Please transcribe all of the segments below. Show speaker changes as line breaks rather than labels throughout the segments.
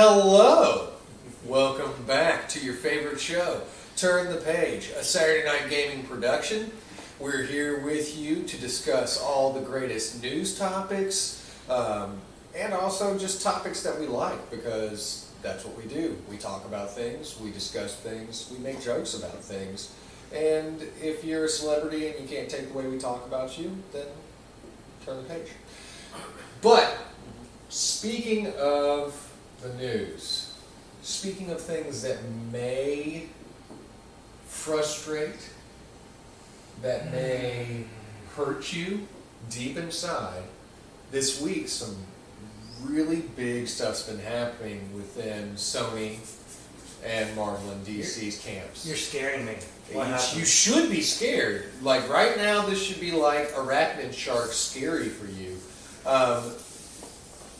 Hello! Welcome back to your favorite show, Turn the Page, a Saturday night gaming production. We're here with you to discuss all the greatest news topics, and also just topics that we like, because that's what we do. We talk about things, we discuss things, we make jokes about things, and if you're a celebrity and you can't take the way we talk about you, then turn the page. But, speaking of the news, speaking of things that may frustrate, that may hurt you deep inside, this week some really big stuff's been happening within Sony and Marvel and DC's camps.
You're scaring me.
You should be scared. Like right now, this should be like Arachnid Shark scary for you.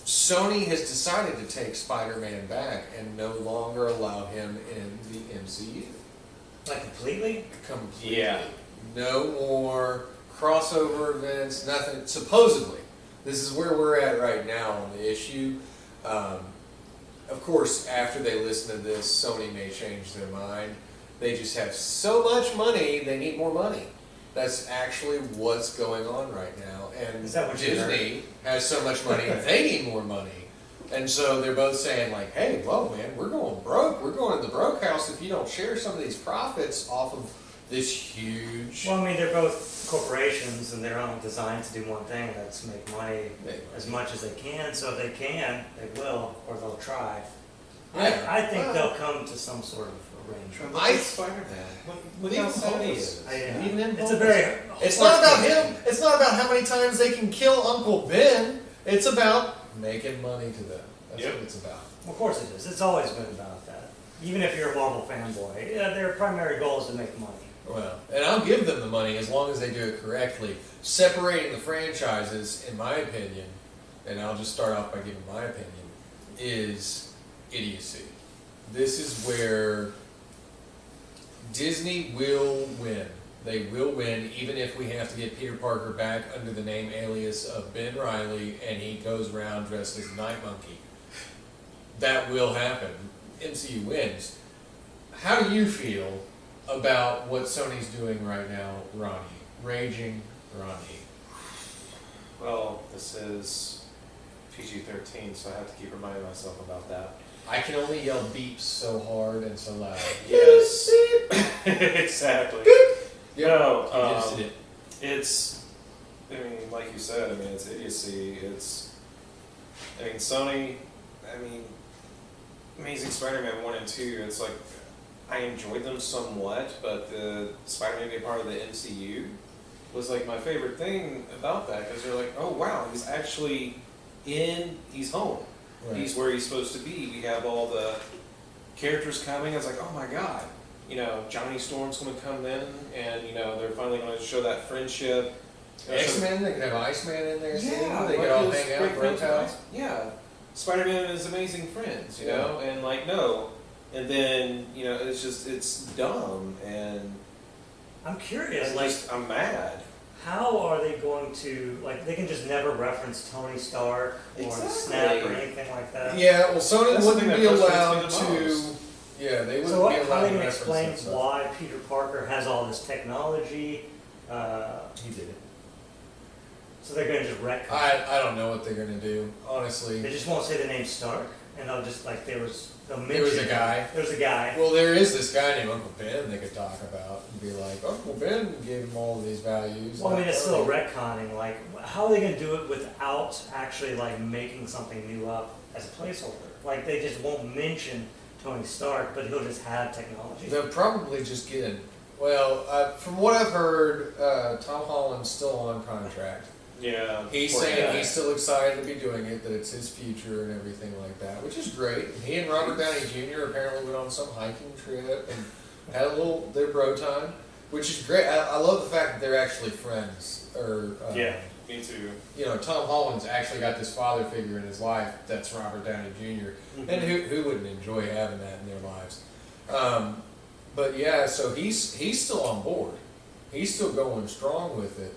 Sony has decided to take Spider-Man back and no longer allow him in the MCU.
Like completely?
Completely.
Yeah.
No more crossover events, nothing. Supposedly. This is where we're at right now on the issue. Of course, after they listen to this, Sony may change their mind. They just have so much money, they need more money. That's actually what's going on right now. And
Is that what you
Disney has so much money, they need more money. And so they're both saying like, hey, whoa man, we're going broke. We're going to the broke house if you don't share some of these profits off of this huge...
Well, I mean, they're both corporations and they're all designed to do one thing, that's make money as much as they can. So if they can, they will, or they'll try.
Yeah.
I think they'll come to some sort of arrangement.
Spider-Man. Look how Sony is.
It's a very...
It's not about him. It's not about how many times they can kill Uncle Ben. It's about making money to them. That's what it's about.
Of course it is. It's always been about that. Even if you're a Marvel fanboy, their primary goal is to make money.
Well, and I'll give them the money as long as they do it correctly. Separating the franchises, in my opinion, and I'll just start off by giving my opinion, is idiocy. This is where Disney will win. They will win, even if we have to get Peter Parker back under the name alias of Ben Reilly, and he goes around dressed as a night monkey. That will happen. MCU wins. How do you feel about what Sony's doing right now, Ronnie? Raging Ronnie.
Well, this is PG-13, so I have to keep reminding myself about that.
I can only yell beeps so hard and so loud.
Yes. Exactly.
Yep.
No,
Just did it.
it's, I mean, like you said, I mean, it's idiocy. I mean, Sony, Amazing Spider-Man 1 and 2, it's like, I enjoyed them somewhat, but the Spider-Man being part of the MCU was like my favorite thing about that, because you're like, oh wow, he's actually he's home.
Right.
He's where he's supposed to be. We have all the characters coming. I was like, oh my god, Johnny Storm's going to come in, and they're finally going to show that friendship.
X-Men, they could have Iceman in there too.
Yeah,
They could all hang out, bro house.
Yeah, Spider-Man is amazing friends, and like no, and then it's dumb, and
I'm curious,
I'm mad.
how are they going to, they can just never reference Tony Stark or Snap or anything like that?
Yeah, well, Sony
That's the
wouldn't
thing
be
that frustrates
allowed
me the
to.
most.
Yeah, they wouldn't
So
be
how
allowed
are they
to
going to
reference
explain
that stuff.
why Peter Parker has all this technology?
He did it.
So they're going to just retcon.
I don't know what they're gonna do, honestly.
They just won't say the name Stark, and they'll just they'll mention
There was a guy.
There was a guy.
Well, there is this guy named Uncle Ben they could talk about and be like, Uncle Ben gave him all of these values.
Well, I mean, it's still retconning. How are they going to do it without actually making something new up as a placeholder? They just won't mention Tony Stark, but he'll just have technology.
They'll probably just get in. Well, from what I've heard, Tom Holland's still on contract.
Yeah,
He's
poor
saying
guy.
he's still excited to be doing it, that it's his future and everything like that, which is great. He and Robert Downey Jr. apparently went on some hiking trip and had their bro time, which is great. I love the fact that they're actually friends.
Yeah, me too.
Tom Holland's actually got this father figure in his life that's Robert Downey Jr.
Mm-hmm.
And who wouldn't enjoy having that in their lives? But yeah, so he's still on board. He's still going strong with it.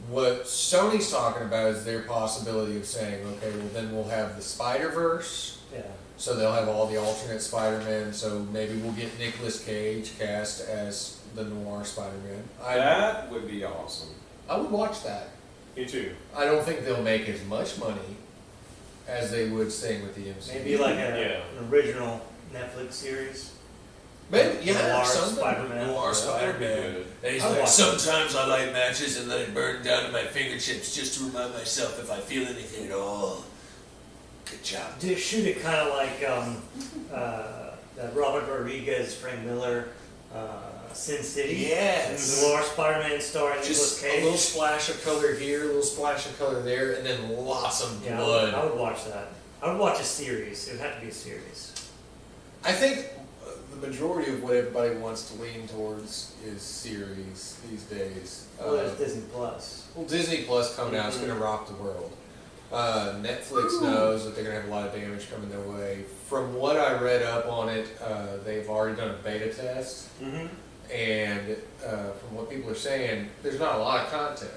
What Sony's talking about is their possibility of saying, okay, well then we'll have the Spider-Verse,
Yeah.
So they'll have all the alternate Spider-Man. So maybe we'll get Nicolas Cage cast as the noir Spider-Man.
That would be awesome.
I would watch that.
Me too.
I don't think they'll make as much money as they would staying with the MCU.
Maybe like an original Netflix series.
Maybe, yeah,
Noir
something.
Spider-Man.
Noir Spider-Man. And he's
I'll
like,
watch
sometimes I light matches and let it burn down to my fingertips just to remind myself if I feel anything at all. Good job.
Do shoot it kind of like that Robert Rodriguez, Frank Miller, Sin City.
Yes.
Noir Spider-Man starring Nicolas
Just
Cage.
a little splash of color here, a little splash of color there, and then lots of
Yeah,
blood.
I would watch that. I would watch a series. It would have to be a series.
I think the majority of what everybody wants to lean towards is series these days.
Well, there's Disney Plus.
Well, Disney Plus coming out is going to rock the world. Netflix knows that they're going to have a lot of damage coming their way. From what I read up on it, they've already done a beta test.
Mm-hmm.
And from what people are saying, there's not a lot of content.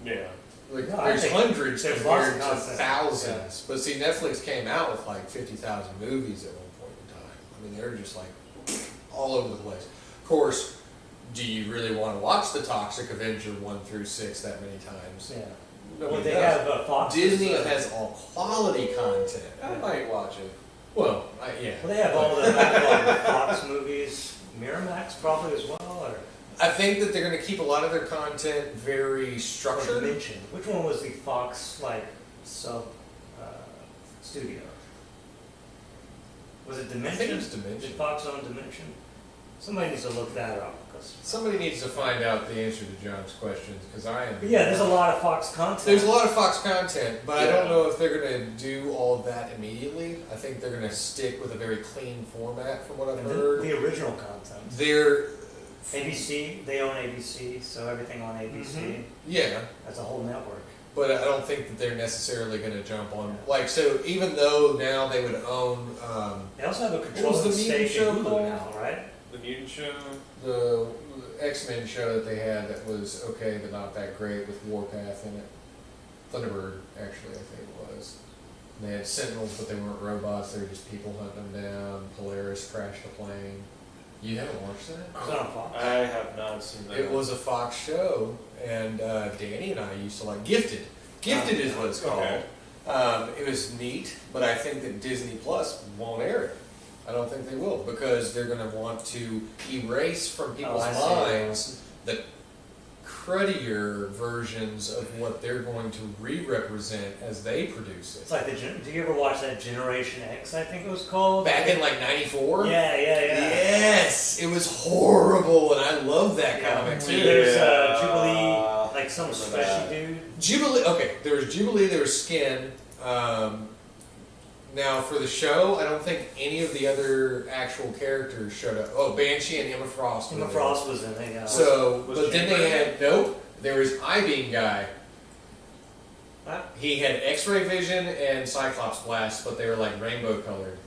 Yeah.
Like,
No, I
there's
think
hundreds
there's lots of
compared to
content.
thousands. But see, Netflix came out with like 50,000 movies at one point in time. I mean, they're just like all over the place. Of course, do you really want to watch the Toxic Avenger 1 through 6 that many times?
Yeah.
Nobody
Well, they
does.
have Fox.
Disney has all quality content.
I might watch it.
Well, yeah.
Well, they have all the backlog of Fox movies. Miramax probably as well, or
I think that they're going to keep a lot of their content very structured.
Dimension. Which one was the Fox sub studio? Was it Dimension?
I think it was Dimension.
Did Fox own Dimension? Somebody needs to look that up.
Somebody needs to find out the answer to John's questions because I am.
But yeah, there's a lot of Fox content.
There's a lot of Fox content, but I
Yeah.
don't know if they're going to do all of that immediately. I think they're going to stick with a very clean format, from what I've
And
heard.
the original content.
They're
ABC, they own ABC, so everything on ABC.
Mhm.
yeah,
That's a whole network.
but I don't think that they're necessarily going to jump on so. Even though now they would own
They also have a
was
controlling
the Mutant
stake
Show
in Hulu
called?
now, right?
The Mutant Show.
the X-Men show that they had that was okay but not that great with Warpath in it. Thunderbird, actually, I think it was. And they had Sentinels, but they weren't robots. They were just people hunting them down. Polaris crashed the plane. You haven't watched that?
It's on Fox.
I have not seen that.
It was a Fox show, and Danny and I used to like Gifted. Gifted is what it's called.
Okay.
It was neat, but I think that Disney Plus won't air it. I don't think they will because they're going to want to erase from people's
I see.
minds the cruddier versions of what they're going to re-represent as they produce
It's
it.
like do you ever watch that Generation X, I think it was called?
Back in like '94.
Yeah.
Yes, it was horrible, and I love that
Yeah.
comic too.
There's
Yeah.
Jubilee, like some
Remember
special
that.
dude.
Jubilee. Okay, there was Jubilee. There was Skin. Now for the show, I don't think any of the other actual characters showed up. Oh, Banshee and Emma Frost. were
Emma
there.
Frost was in it, yeah.
So,
Was
but then
Chamber
they
in
had nope. There was I-Beam guy.
Huh?
He had X-ray vision and Cyclops blast, but they were like rainbow colored.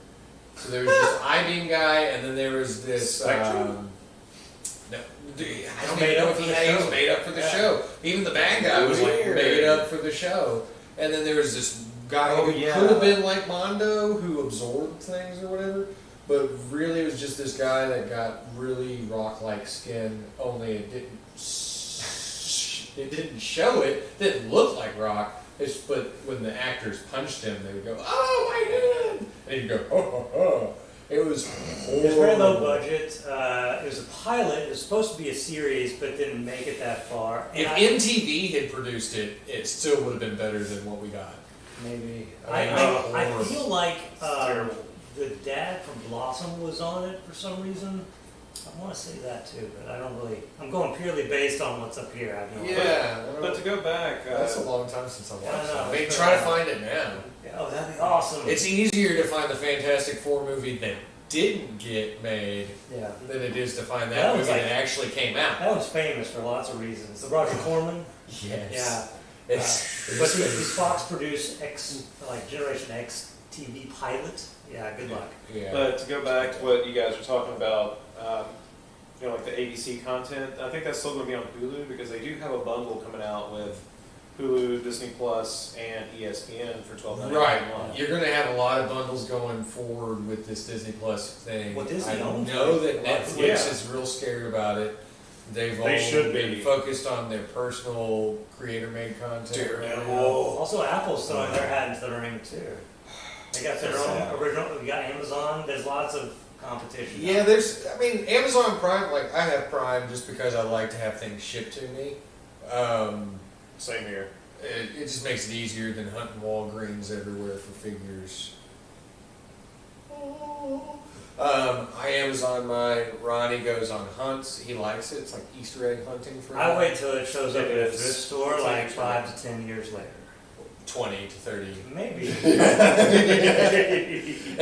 So there was this I-Beam guy, and then there was this.
Spectrum?
No, I don't
Made
even know
up
if
for
he
the
had. He was
show.
made up for the
Yeah.
show. Even the bad guy was like
Weird.
made up for the show. And then there was this guy
Oh,
who
yeah.
could have been like Mondo, who absorbed things or whatever. But really, it was just this guy that got really rock-like skin. Only it didn't. It didn't show it. Didn't look like rock. But when the actors punched him, they would go, "Oh my god!" And he'd go, "Oh, oh, oh." It was horrible.
It was very low budget. It was a pilot. It was supposed to be a series, but didn't make it that far.
If
And
MTV had produced it, it still would have been better than what we got.
maybe
I mean,
I
horrible.
feel like
terrible.
the dad from Blossom was on it for some reason. I want to say that too, but I don't really. I'm going purely based on what's up here. I have no idea.
Yeah,
But to go back,
that's a long time since I
Yeah, I
watched
know.
it. I mean, try to find it now.
Yeah, oh, that'd be awesome.
It's easier to find the Fantastic Four movie that didn't get made
yeah.
than it is to find
That
that
was
movie
like-
that actually came out.
That one's famous for lots of reasons. The Roger Corman.
Yes.
Yeah.
It's,
But these Fox produced Generation X TV pilot. Yeah, good luck.
yeah.
but to go back to what you guys are talking about, like the ABC content, I think that's still going to be on Hulu because they do have a bundle coming out with Hulu, Disney Plus, and ESPN for $12.99
Right.
a month.
You're going to have a lot of bundles going forward with this Disney Plus thing.
Well, Disney
I
owns
know
it.
that Netflix
Yeah.
is real scared about it. They've
They
all
should
been
be.
focused on their personal creator-made content.
Daredevil.
Also, Apple's throwing their hat into the ring too. They got their
That's
own
sad.
original. We got Amazon. There's lots of competition.
Yeah, Amazon Prime, like, I have Prime just because I like to have things shipped to me.
Same here.
It just makes it easier than hunting Walgreens everywhere for figures. I Amazon mine. Ronnie goes on hunts. He likes it. It's like Easter egg hunting for him.
I wait till it shows up
It
at a
is.
thrift store
It's
like
like
5 to 10 years later.
20 to 30.
Maybe.
And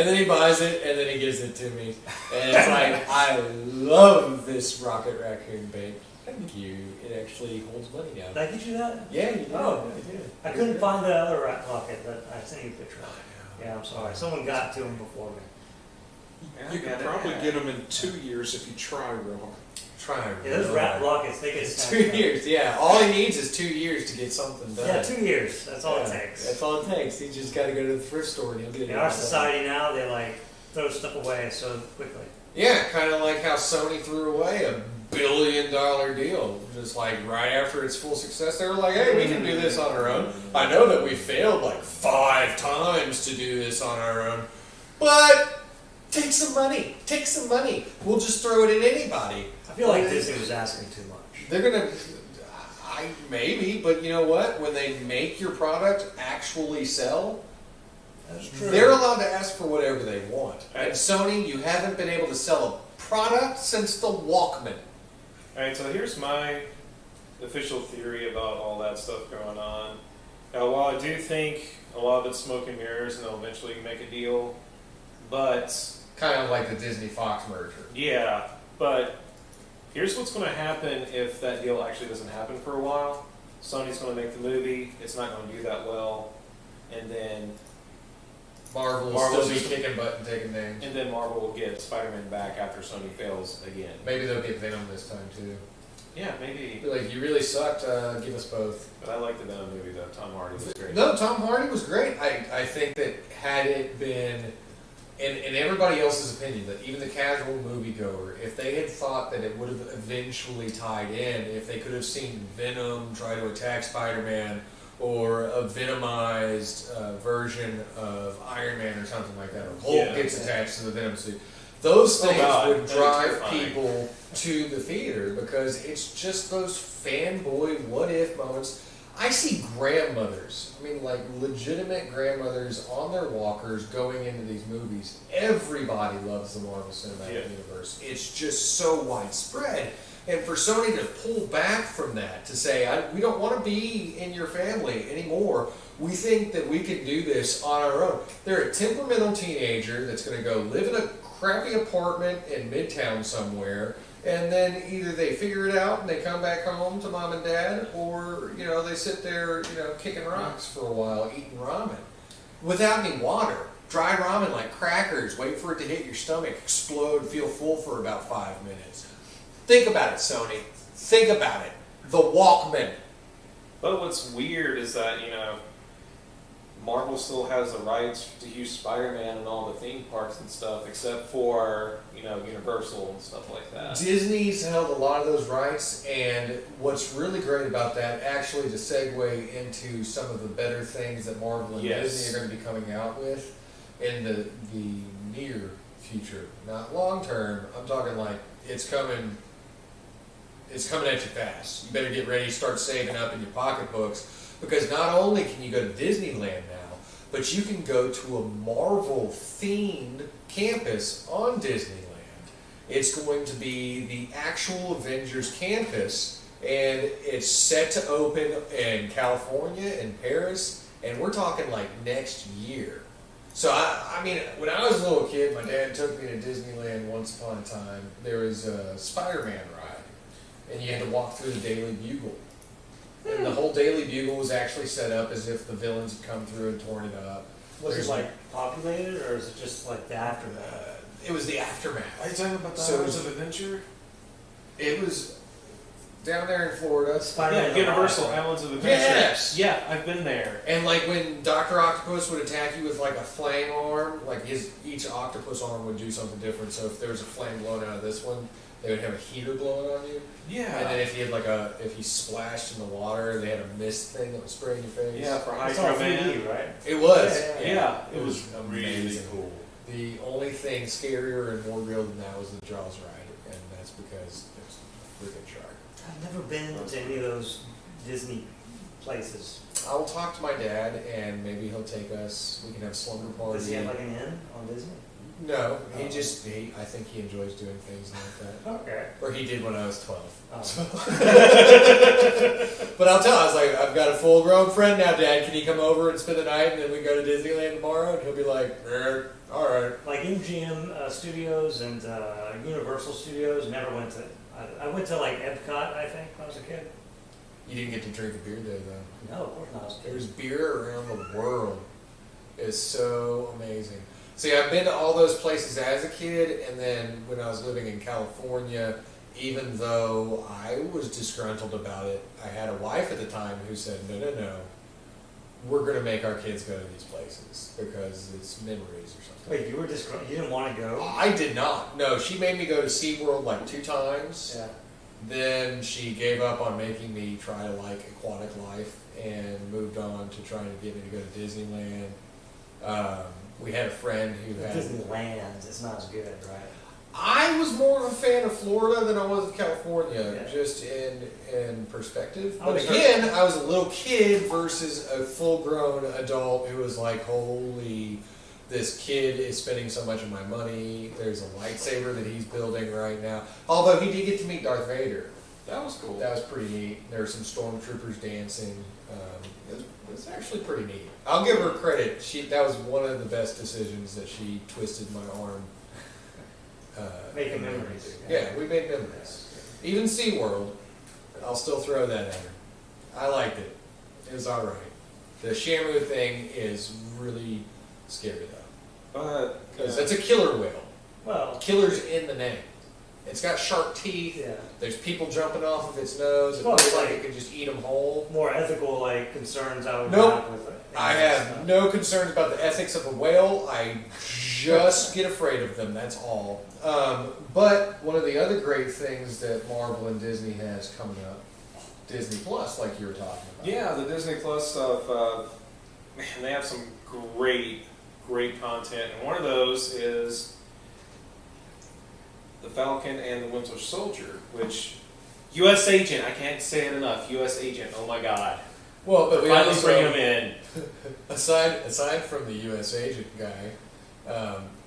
then he buys it, and then he gives it to me. And it's like, I love this rocket raccoon bait. Thank you. It actually holds money now.
Did I get you that?
Yeah, you did.
Oh,
I did.
I couldn't find the other rat pocket that I sent you a picture of. Yeah, I'm sorry. Someone got to him before me.
Yeah,
You
I
can
got it.
probably get them in 2 years if you try real hard.
Try.
Yeah, those rat rockets, they get
It's
snatched
2
up.
years, yeah. All he needs is 2 years to get something done.
Yeah, 2 years. That's all it
Yeah,
takes.
That's all it takes. He just got to go to the thrift store and he'll get it.
In our society now, they like throw stuff away so quickly.
Yeah, kind of like how Sony threw away a $1 billion deal. Just like right after its full success, they were like, hey, we can do this on our own. I know that we failed like 5 times to do this on our own, but take some money. Take some money. We'll just throw it at anybody.
I feel like Disney was asking too much.
They're gonna, maybe, but you know what? When they make your product actually sell,
That's true.
they're allowed to ask for whatever they want.
Right.
And Sony, you haven't been able to sell a product since the Walkman.
Alright, so here's my official theory about all that stuff going on. Now, while I do think a lot of it's smoke and mirrors and they'll eventually make a deal, but
Kind of like the Disney Fox merger.
yeah, but here's what's going to happen if that deal actually doesn't happen for a while. Sony's going to make the movie, it's not going to do that well, and then
Marvel will
Marvel's
still be
just-
kicking butt and taking names.
Marvel will get Spider-Man back after Sony fails again.
Maybe they'll get Venom this time too.
Yeah, maybe.
Be like, you really sucked. Give us both.
But I like the Venom movie though. Tom Hardy was great.
No, Tom Hardy was great. I think that had it been, in everybody else's opinion, that even the casual moviegoer, if they had thought that it would have eventually tied in, if they could have seen Venom try to attack Spider-Man, or a Venomized version of Iron Man or something like that, or Hulk
Yeah.
gets attached to the Venom suit, those
Oh,
things
God.
would
That'd be
drive
terrifying.
people to the theater because it's just those fanboy what if moments. I see grandmothers, I mean like legitimate grandmothers on their walkers going into these movies. Everybody loves the Marvel Cinematic
Yeah.
Universe. It's just so widespread. And for Sony to pull back from that, to say, we don't want to be in your family anymore, we think that we can do this on our own. They're a temperamental teenager that's going to go live in a crappy apartment in Midtown somewhere, and then either they figure it out and they come back home to mom and dad, or, you know, they sit there, you know, kicking rocks for a while, eating ramen without any water. Dry ramen like crackers, wait for it to hit your stomach, explode, feel full for about 5 minutes. Think about it, Sony. Think about it. The Walkman.
But what's weird is that, Marvel still has the rights to use Spider-Man in all the theme parks and stuff, except for, Universal and stuff like that.
Disney's held a lot of those rights, and what's really great about that, actually to segue into some of the better things that Marvel and
Yes.
Disney are going to be coming out with in the near future. Not long term, I'm talking like it's coming at you fast. You better get ready to start saving up in your pocketbooks, because not only can you go to Disneyland now, but you can go to a Marvel-themed campus on Disneyland. It's going to be the actual Avengers campus, and it's set to open in California and Paris, and we're talking like next year. So, I mean, when I was a little kid, my dad took me to Disneyland once upon a time. There was a Spider-Man ride, and you had to walk through the Daily Bugle. And the whole Daily Bugle was actually set up as if the villains had come through and torn it up.
Was
There's
it like populated, or is it just like the aftermath?
It was the aftermath.
Are you talking about the
So-
Hours of Adventure?
It was down there in Florida.
Spider-Man
Yeah, Universal
Alive, right?
Islands of Adventure.
Yes!
Yeah, I've been there.
And like when Dr. Octopus would attack you with like a flame arm, like each octopus arm would do something different. So if there was a flame blowing out of this one, they would have a heater blowing on you.
Yeah.
And then if you splashed in the water, they had a mist thing that would spray in your face.
Yeah, for
It's all
Hydro Man.
3D, right?
It was.
Yeah,
It was
really
amazing.
cool.
The only thing scarier and more real than that was the Jaws ride, and that's because there's a freaking shark.
I've never been to any of those Disney places.
I will talk to my dad, and maybe he'll take us. We can have a slumber party.
Does he have like an inn on Disney?
No, I think he enjoys doing things like that.
Okay.
Or he did when I was 12.
Oh.
But I'll tell him, I was like, I've got a full grown friend now, Dad. Can you come over and spend the night, and then we go to Disneyland tomorrow? And he'll be like, all right.
Like MGM Studios and Universal Studios, never went to. I went to like Epcot, I think, when I was a kid.
You didn't get to drink a beer there, though.
No, of course not. I was a kid.
There's beer around the world. It's so amazing. See, I've been to all those places as a kid, and then when I was living in California, even though I was disgruntled about it, I had a wife at the time who said, no, we're going to make our kids go to these places because it's memories or something.
Wait, you were disgruntled? You didn't want to go?
I did not. No, she made me go to SeaWorld like 2 times.
Yeah.
Then she gave up on making me try to like aquatic life and moved on to trying to get me to go to Disneyland. We had a friend who had...
Disneyland, it's not as good, right?
I was more of a fan of Florida than I was of California,
Yeah.
just in perspective.
I
But
was
again, I was a little kid versus a full-grown adult who was like, holy, this kid is spending so much of my money. There's a lightsaber that he's building right now. Although he did get to meet Darth Vader.
That was cool.
That was pretty neat. There were some stormtroopers dancing. It was actually pretty neat. I'll give her credit. That was one of the best decisions that she twisted my arm.
Making memories.
Yeah, we made memories. Even SeaWorld, I'll still throw that at her. I liked it. It was alright. The Shamu thing is really scary though. Because it's a killer whale.
Well,
Killer's in the name. It's got sharp teeth.
yeah.
There's people jumping off of its nose. It
Well,
looks
it's
like
like-
it could just eat them whole.
More ethical like concerns I would
Nope.
have with it.
I have no concerns about the ethics of a whale. I just get afraid of them, that's all. But one of the other great things that Marvel and Disney has coming up, Disney Plus, like you were talking about.
Yeah, the Disney Plus stuff, man, they have some great content. And one of those is the Falcon and the Winter Soldier, which U.S. Agent, I can't say it enough. U.S. Agent, oh my God.
Well, but we
Finally
also,
bring him in.
aside from the U.S. agent guy,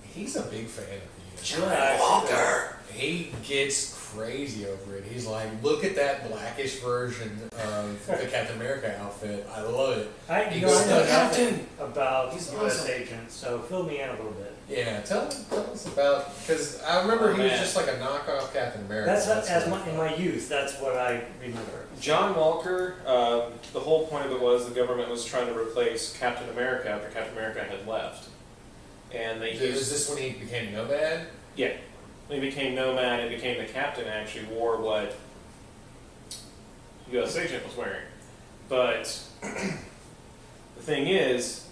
he's a big fan of the
John Walker.
He gets crazy over it. He's like, look at that blackish version of the Captain America outfit. I love it.
I
He
know
goes,
nothing
"Captain!"
about
He's
U.S.
awesome.
Agent, so fill me in a little bit.
Yeah, tell us about, because I remember
Oh,
he was
man.
just like a knockoff Captain America.
That's
what I
in
thought.
my youth. That's what I remember.
John Walker, the whole point of it was the government was trying to replace Captain America after Captain America had left. And they
Is
used...
this when he became Nomad?
Yeah. He became Nomad and became the captain, actually wore what U.S. Agent was wearing. But the thing is,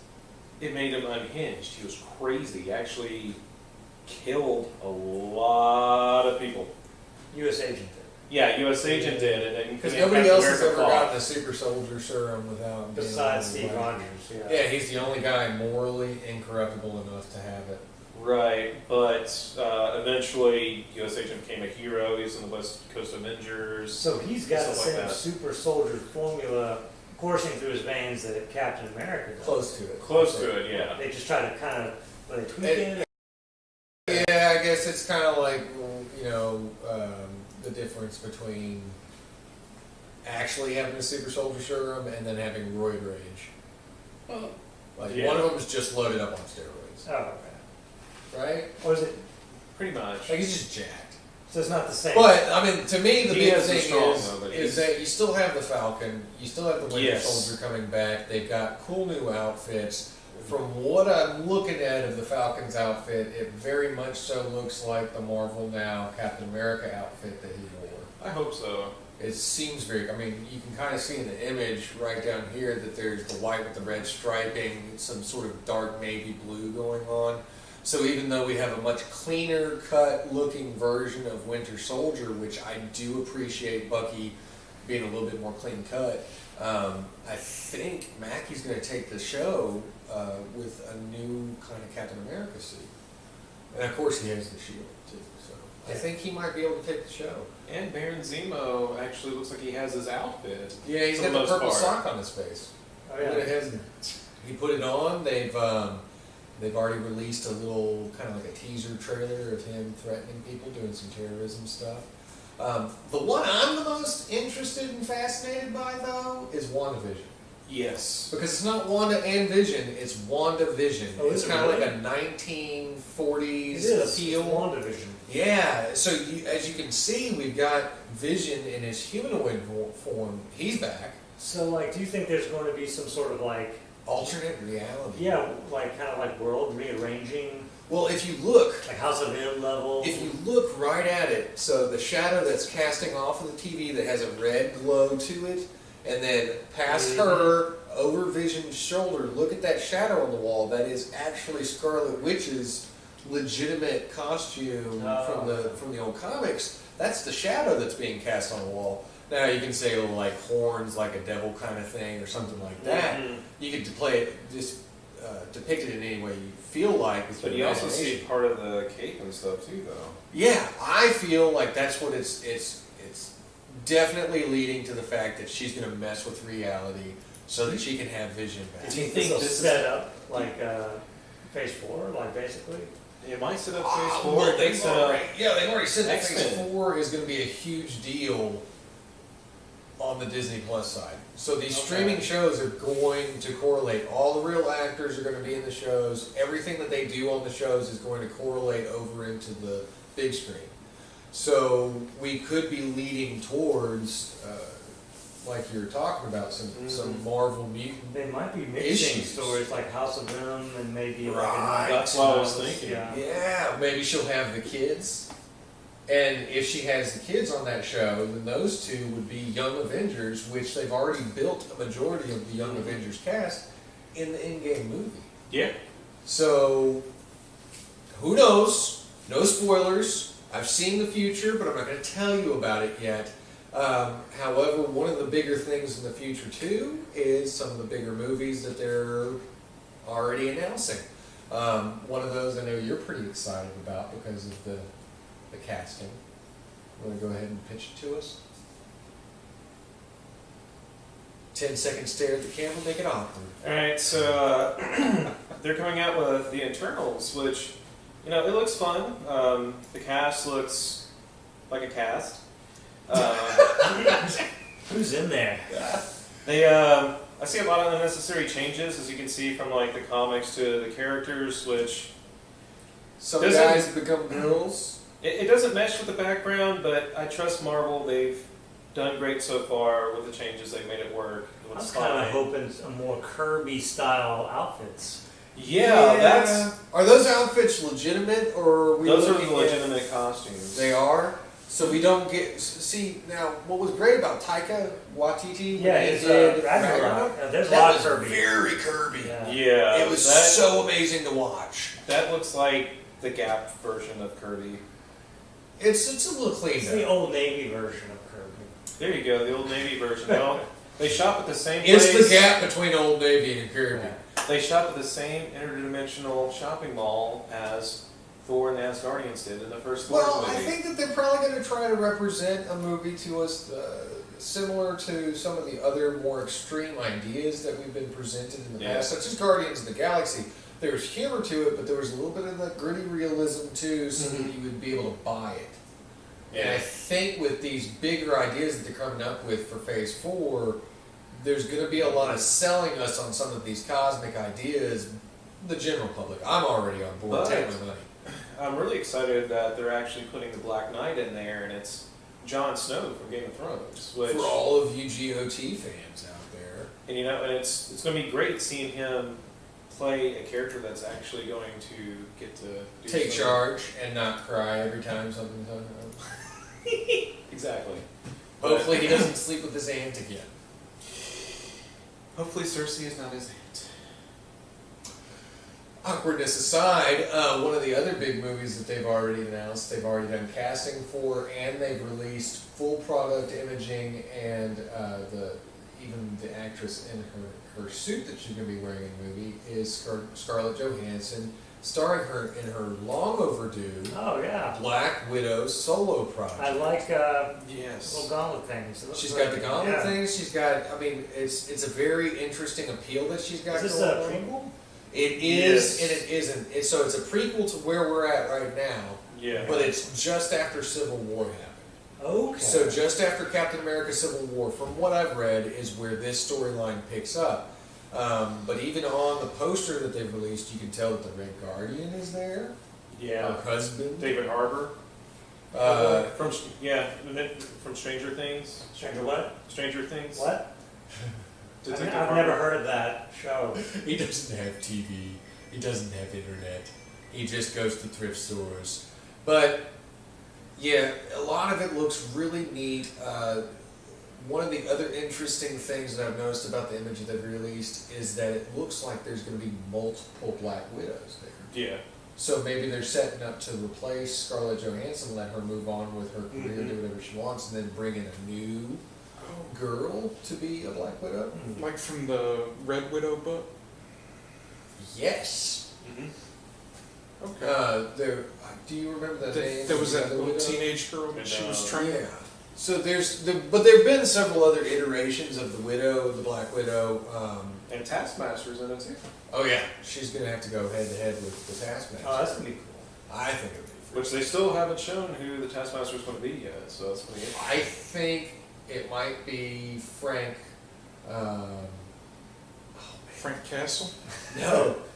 it made him unhinged. He was crazy. He actually killed a lot of people.
U.S. Agent did.
Yeah, U.S. Agent did, and then
Because
then
nobody
Captain
else has
America
ever
fought.
gotten a super soldier serum without being
Besides
able to
Steve
like-
Rogers, yeah.
Yeah, he's the only guy morally incorruptible enough to have it.
Right, but eventually U.S. Agent became a hero. He was in the West Coast Avengers.
So he's got the
Stuff like
same
that.
super soldier formula coursing through his veins that Captain America does.
Close to it.
Close to it, yeah.
They just try to kind of, they tweak
It-
it.
Yeah, I guess it's kind of like, the difference between actually having a super soldier serum and then having roid rage. Like,
Yeah.
one of them is just loaded up on steroids,
Oh, okay.
right?
Or is it,
Pretty much.
Like, he's just jacked.
so it's not the same?
But, I mean, to me, the
He
big
is the
thing
strong,
is,
though, but
is
he's-
that you still have the Falcon, you still have the Winter
Yes.
Soldier coming back, they've got cool new outfits. From what I'm looking at of the Falcon's outfit, it very much so looks like the Marvel Now Captain America outfit that he wore.
I hope so.
It seems very, I mean, you can kind of see in the image right down here that there's the white with the red striping, some sort of dark navy blue going on. So even though we have a much cleaner cut looking version of Winter Soldier, which I do appreciate Bucky being a little bit more clean cut, I think Mackey's going to take the show with a new kind of Captain America suit. And of course he has the shield too, so I think he might be able to take the show.
And Baron Zemo actually looks like he has his outfit.
Yeah, he's
for
got the
most
purple
part.
sock on his face.
Oh,
He
yeah.
went ahead and he put it on. They've already released a little kind of like a teaser trailer of him threatening people, doing some terrorism stuff. The one I'm the most interested and fascinated by, though, is WandaVision.
Yes.
Because it's not Wanda and Vision, it's WandaVision.
Oh,
It's
is it
kind of
really?
like a 1940s
It is.
appeal.
WandaVision.
Yeah, so as you can see, we've got Vision in his humanoid form. He's back.
So, like, do you think there's going to be some sort of, like,
Alternate reality.
yeah, like, kind of like world rearranging,
Well, if you look,
like House of M level?
if you look right at it, so the shadow that's casting off of the TV that has a red glow to it, and then past her, over Vision's shoulder, look at that shadow on the wall. That is actually Scarlet Witch's legitimate costume from the old comics. That's the shadow that's being cast on the wall. Now you can say like horns, like a devil kind of thing, or something like that.
Mhm.
You could play it, just depict it in any way you feel like. With
But
your
you also see
imagination.
part of the cape and stuff too, though.
Yeah, I feel like that's what it's definitely leading to the fact that she's going to mess with reality so that she can have Vision back.
Do you
think
think this will
this is-
set up, like, Phase 4, like, basically?
It might set up Phase 4.
Well,
It could set up.
they've already said that Phase
X-Men.
4 is going to be a huge deal on the Disney Plus side. So these
Okay.
streaming shows are going to correlate. All the real actors are going to be in the shows. Everything that they do on the shows is going to correlate over into the big screen. So we could be leading towards, like you were talking about, some Marvel mutant.
They might be mixing
Issues.
stories like House of M and maybe like
Right.
a
That's what I was thinking.
Yeah.
Yeah, maybe she'll have the kids. And if she has the kids on that show, then those two would be Young Avengers, which they've already built a majority of the Young Avengers cast in the in-game movie.
Yeah.
So, who knows? No spoilers. I've seen the future, but I'm not going to tell you about it yet. However, one of the bigger things in the future, too, is some of the bigger movies that they're already announcing. One of those I know you're pretty excited about because of the casting. Want to go ahead and pitch it to us? 10-second stare at the camera, make it awkward.
Alright, so they're coming out with the Internals, which, you know, it looks fun. The cast looks like a cast.
Who's in there?
I see a lot of unnecessary changes, as you can see from like the comics to the characters, which
Some
Doesn't-
guys become girls.
it doesn't mesh with the background, but I trust Marvel. They've done great so far with the changes. They've made it work. It
I
looks
was kind of
fine.
hoping some more Kirby style outfits.
Yeah, that's
Are those outfits legitimate, or are we
those are
looking
the
at-
legitimate costumes.
They are. So we don't get see now. What was great about Taika Waititi? when
Yeah,
he
it's
did
Ragnarok. There's a
that
lot of
was
Kirby.
very Kirby.
Yeah.
Yeah,
It was
that,
so amazing to watch.
that looks like the Gap version of Kirby.
It's a little cleaned
It's the
up.
old Navy version of Kirby.
There you go, the Old Navy version. They shop at the same place.
It's the gap between Old Navy and Kirby.
They shop at the same interdimensional shopping mall as Thor and the Asgardians did in the first Thor
Well,
movie.
I think that they're probably going to try to represent a movie to us similar to some of the other more extreme ideas that we've been presented in the
Yeah.
past, such as Guardians of the Galaxy. There was humor to it, but there was a little bit of that gritty realism too, so that you would be able to buy it. And I
Yeah.
think with these bigger ideas that they're coming up with for Phase 4, there's going to be a lot of selling us on some of these cosmic ideas. The general public, I'm already on board.
But-
Take my money.
I'm really excited that they're actually putting the Black Knight in there, and it's Jon Snow from Game of Thrones. Which,
For all of you GOT fans out there.
and you know, and it's going to be great seeing him play a character that's actually going to get to do
Take
something.
charge and not cry every time something's on.
Exactly.
Hopefully he doesn't sleep with his aunt again.
Hopefully Cersei is not his aunt.
Awkwardness aside, one of the other big movies that they've already announced, they've already done casting for, and they've released full product imaging and even the actress in her suit that she's going to be wearing in the movie is Scarlett Johansson, starring her in her long overdue
Oh yeah.
Black Widow solo project.
I like
Yes.
little gauntlet things. It looks
She's
like-
got the gauntlet
yeah.
things. She's got. I mean, it's a very interesting appeal that she's got.
Is this
going
a
on.
prequel?
It is,
Yes.
and it isn't. So it's a prequel to where we're at right now,
Yeah.
but it's just after Civil War happened.
Okay.
So just after Captain America: Civil War, from what I've read, is where this storyline picks up. But even on the poster that they've released, you can tell that the Red Guardian is there.
Yeah.
Her husband.
David Harbour. From Stranger Things.
Stranger what?
Stranger Things.
What?
Detective
I've
Harbour.
never heard of that show.
He doesn't have TV. He doesn't have internet. He just goes to thrift stores. But yeah, a lot of it looks really neat. One of the other interesting things that I've noticed about the image that they've released is that it looks like there's going to be multiple Black Widows there.
Yeah.
So maybe they're setting up to replace Scarlett Johansson, let her move on with her career,
Mhm.
do whatever she wants, and then bring in a new girl to be a Black Widow.
Like from the Red Widow book?
Yes.
Mm-hmm.
Okay.
Do you remember the name?
There was
of
that
the
little
widow?
teenage girl that she was trying
Yeah.
to...
So but there have been several other iterations of the Widow, the Black Widow.
And Taskmaster's in it too.
Oh yeah, she's gonna have to go head to head with the Taskmaster.
Oh, that's gonna be cool.
I think it'd be.
Which they still haven't shown who the Taskmaster is going to be yet, so that's going to be
I think it might be Frank.
Frank Castle?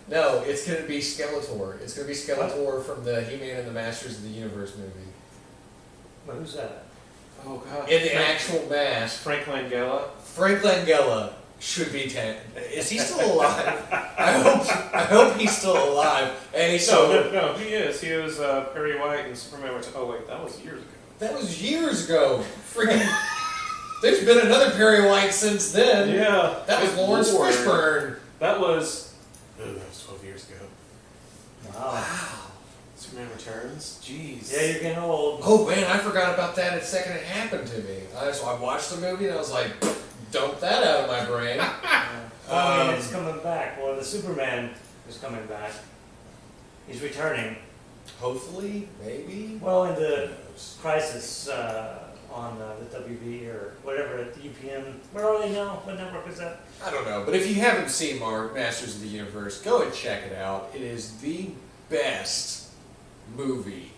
No, it's gonna be Skeletor. It's gonna be Skeletor from the He-Man and the Masters of the Universe movie.
Well, who's that?
Oh god.
In the actual mask,
Frank Langella.
Frank Langella should be 10. Is he still alive? I hope he's still alive. Hey, so
No, he is. He was Perry White and Superman. Oh wait, that was years ago.
that was years ago. Freaking. There's been another Perry White since then.
Yeah.
That was
Good
Lawrence
Lord.
Fishburne.
That was 12 years ago.
Wow.
Superman Returns. Jeez.
Yeah, you're getting old.
Oh man, I forgot about that the second it happened to me. So I watched the movie and I was like, dump that out of my brain.
Yeah. Well, I mean, it's coming back. Well, the Superman is coming back. He's returning.
Hopefully, maybe.
Well, in
Who
the
knows?
Crisis on the WB or whatever, the UPN. Where are they now? What network is that?
I don't know, but if you haven't seen Masters of the Universe, go and check it out. It is the best movie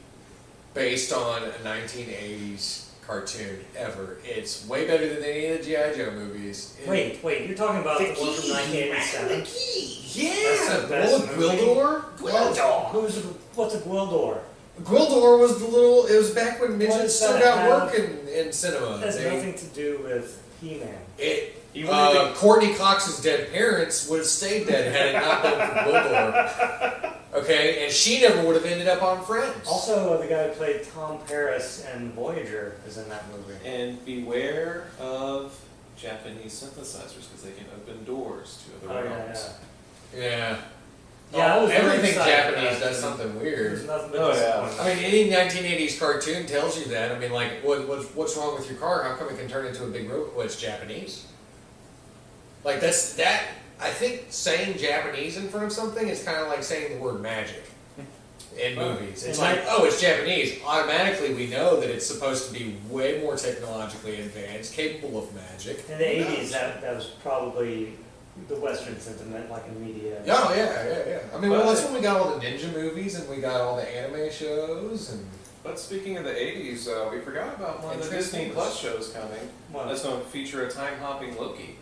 based on a 1980s cartoon ever. It's way better than any of the G.I. Joe movies.
Wait, you're talking about the one from 1987?
Yeah,
That's the
the
best
one with
movie.
Gwildor. Gwildor.
What's a Gwildor?
Gwildor was the little. It was back when
What
midgets
does
still
that
got
have?
work in cinema.
It has
They-
nothing to do with He-Man.
Even if
Courtney Cox's dead parents would have stayed dead had it not been for Gwildor. Okay, and she never would have ended up on Friends.
Also, the guy who played Tom Paris in Voyager is in that movie.
And beware of Japanese synthesizers because they can open doors to other
Oh, yeah,
realms.
Yeah.
Yeah, I was very
everything
excited
Japanese
about
does
it.
something
There's
weird.
nothing but
Oh, yeah.
disappointment.
I mean, any 1980s cartoon tells you that. I mean, like, what's wrong with your car? How come it can turn into a big robot? Well, it's Japanese. Like, that. I think saying Japanese in front of something is kind of like saying the word magic in movies. It's like, oh, it's Japanese. Automatically, we know that it's supposed to be way more technologically advanced, capable of magic.
In the 80s, that was probably the Western sentiment, like in media.
Oh, yeah. I mean, well, that's when we got all the ninja movies and we got all the anime shows and...
But speaking of the 80s, we forgot about one
And
of the Disney
Transformers.
Plus shows coming.
What?
That's going to feature a time-hopping Loki.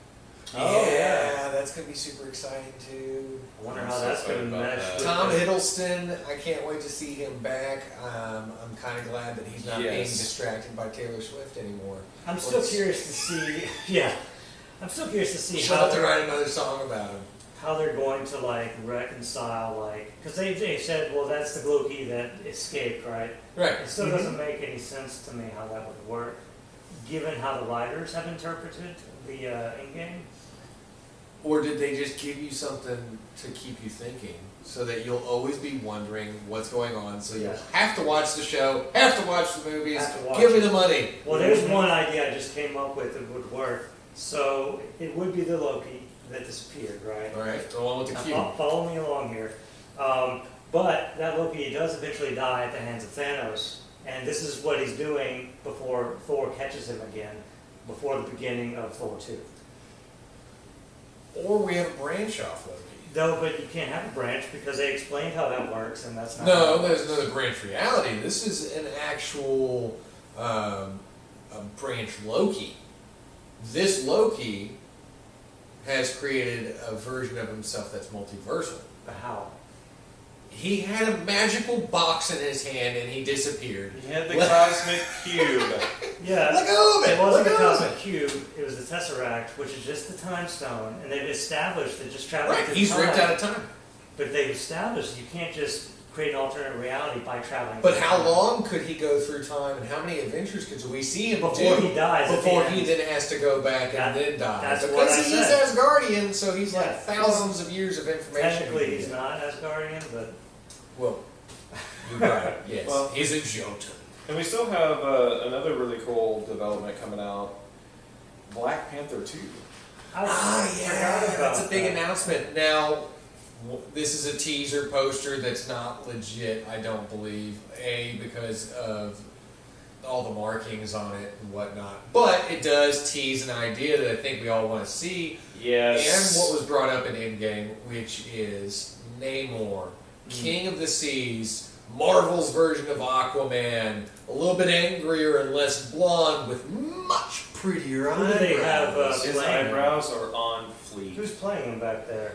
Oh, yeah.
that's going to be super exciting, too.
I wonder
I'm
how
so
that's going to
excited about
mesh.
that.
with
Tom
the-
Hiddleston, I can't wait to see him back. I'm kind of glad that he's not being
Yes.
distracted by Taylor Swift anymore.
I'm still
Let's-
curious to see. Yeah, I'm still curious to see
She'll
how
have to write another song about him.
how they're going to like reconcile, like, because they said, well, that's the Loki that escaped, right?
Right.
It still doesn't make any sense to me how that would work, given how the writers have interpreted the in-game.
Or did they just give you something to keep you thinking, so that you'll always be wondering what's going on? So you'll have to watch the show, have to watch the movies, give me the money.
Well, there's one idea I just came up with that would work. So it would be the Loki that disappeared, right?
All right, the one with the
Now,
cube.
follow me along here. But that Loki does eventually die at the hands of Thanos, and this is what he's doing before Thor catches him again, before the beginning of Thor 2.
Or we have a branch off Loki.
No, but you can't have a branch because they explained how that works, and that's not.
No, there's another branch reality. This is an actual a branch Loki. This Loki has created a version of himself that's multiversal.
But how?
He had a magical box in his hand and he disappeared.
He had the cosmic cube.
Yeah.
Look over
It wasn't the
look over
Cosmic Cube, it was the Tesseract, which is just the Time Stone, and they've established that just traveling
Right,
through
he's
time.
ripped out of time.
But they've established you can't just create an alternate reality by traveling.
But
through
how
time.
long could he go through time, and how many adventures could we see him
Before
do
he dies, at the
before
end.
he then has to go back and then die?
That's
because
what I
he's
said.
Asgardian, so he's
Yeah.
like thousands of years of information.
Technically, he's not Asgardian, but
Well, you're right. Yes,
Well-
he's a Jotun.
And we still have another really cool development coming out, Black Panther 2.
I forgot about
that's a big
that.
announcement. Now, this is a teaser poster that's not legit, I don't believe. Because of all the markings on it and whatnot. But it does tease an idea that I think we all want to see.
Yes.
And what was brought up in Endgame, which is Namor, King of the Seas, Marvel's version of Aquaman, a little bit angrier and less blonde with much prettier
Who do they have,
eyebrows.
His
playing
eyebrows are on fleek.
who's playing him back there?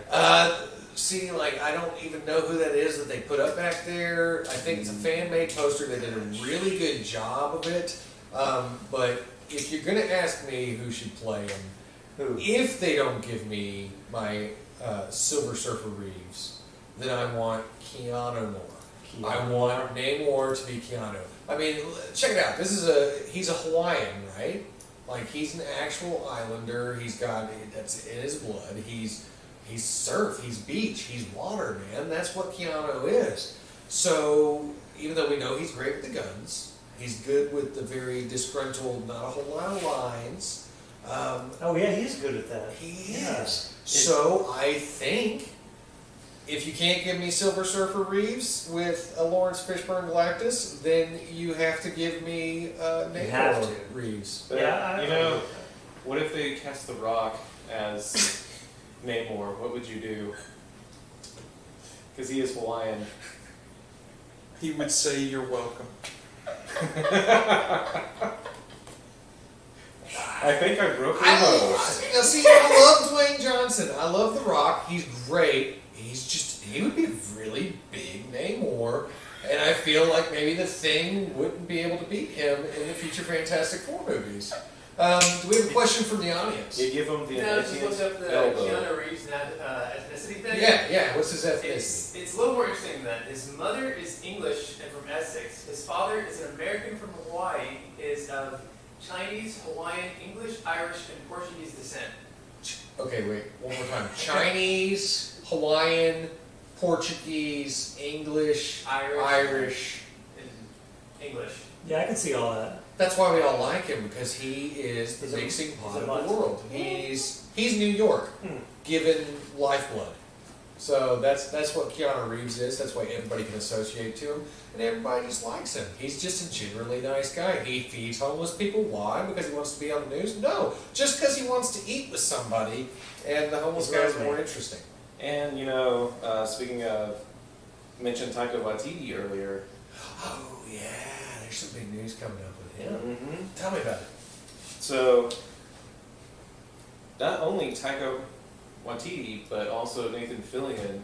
See, like, I don't even know who that is that they put up back there. I think it's a fan-made poster. They did a really good job of it. But if you're going to ask me who should play him,
Who?
if they don't give me my Silver Surfer Reeves, then I want Keanu Moore. I want Namor to be Keanu. I mean, check it out. He's a Hawaiian, right? Like, he's an actual islander. That's in his blood. He's surf, he's beach, he's water, man. That's what Keanu is. So, even though we know he's great with the guns, he's good with the very disgruntled, not a whole lot of lines.
Oh yeah, he's good at that.
He
Yeah.
is. So, I think if you can't give me Silver Surfer Reeves with a Lawrence Fishburne Galactus, then you have to give me
have
Namor
to.
Reeves.
But,
Yeah,
you know, what if they cast The Rock as Namor? What would you do? Because he is Hawaiian.
He would say, "You're welcome."
I think I broke your nose.
I love Dwayne Johnson. I love The Rock. He's great. He would be a really big Namor. And I feel like maybe The Thing wouldn't be able to beat him in the future Fantastic Four movies. Do we have a question from the audience?
You give him the
No, I just looked up the
elbow.
Keanu Reeves ethnicity thing.
Yeah. What's his ethnicity?
It's a little more interesting than that. His mother is English and from Essex. His father is an American from Hawaii, is of Chinese, Hawaiian, English, Irish, and Portuguese descent.
Okay, wait. One more time. Chinese, Hawaiian, Portuguese, English, Irish.
And English.
Yeah, I can see all that.
That's why we all like him, because he is the
He's a-
mixing
he's
pot
a
of
mutt.
the world. He's New York, given lifeblood. So that's what Keanu Reeves is. That's why everybody can associate to him, and everybody just likes him. He's just a generally nice guy. He feeds homeless people. Why? Because he wants to be on the news? No, just because he wants to eat with somebody, and the homeless
He's
guy's
lonely.
more interesting.
And, speaking of, mentioned Taika Waititi earlier.
Oh yeah, there's some big news coming up with him.
Mm-hmm.
Tell me about it.
So, not only Taika Waititi, but also Nathan Fillion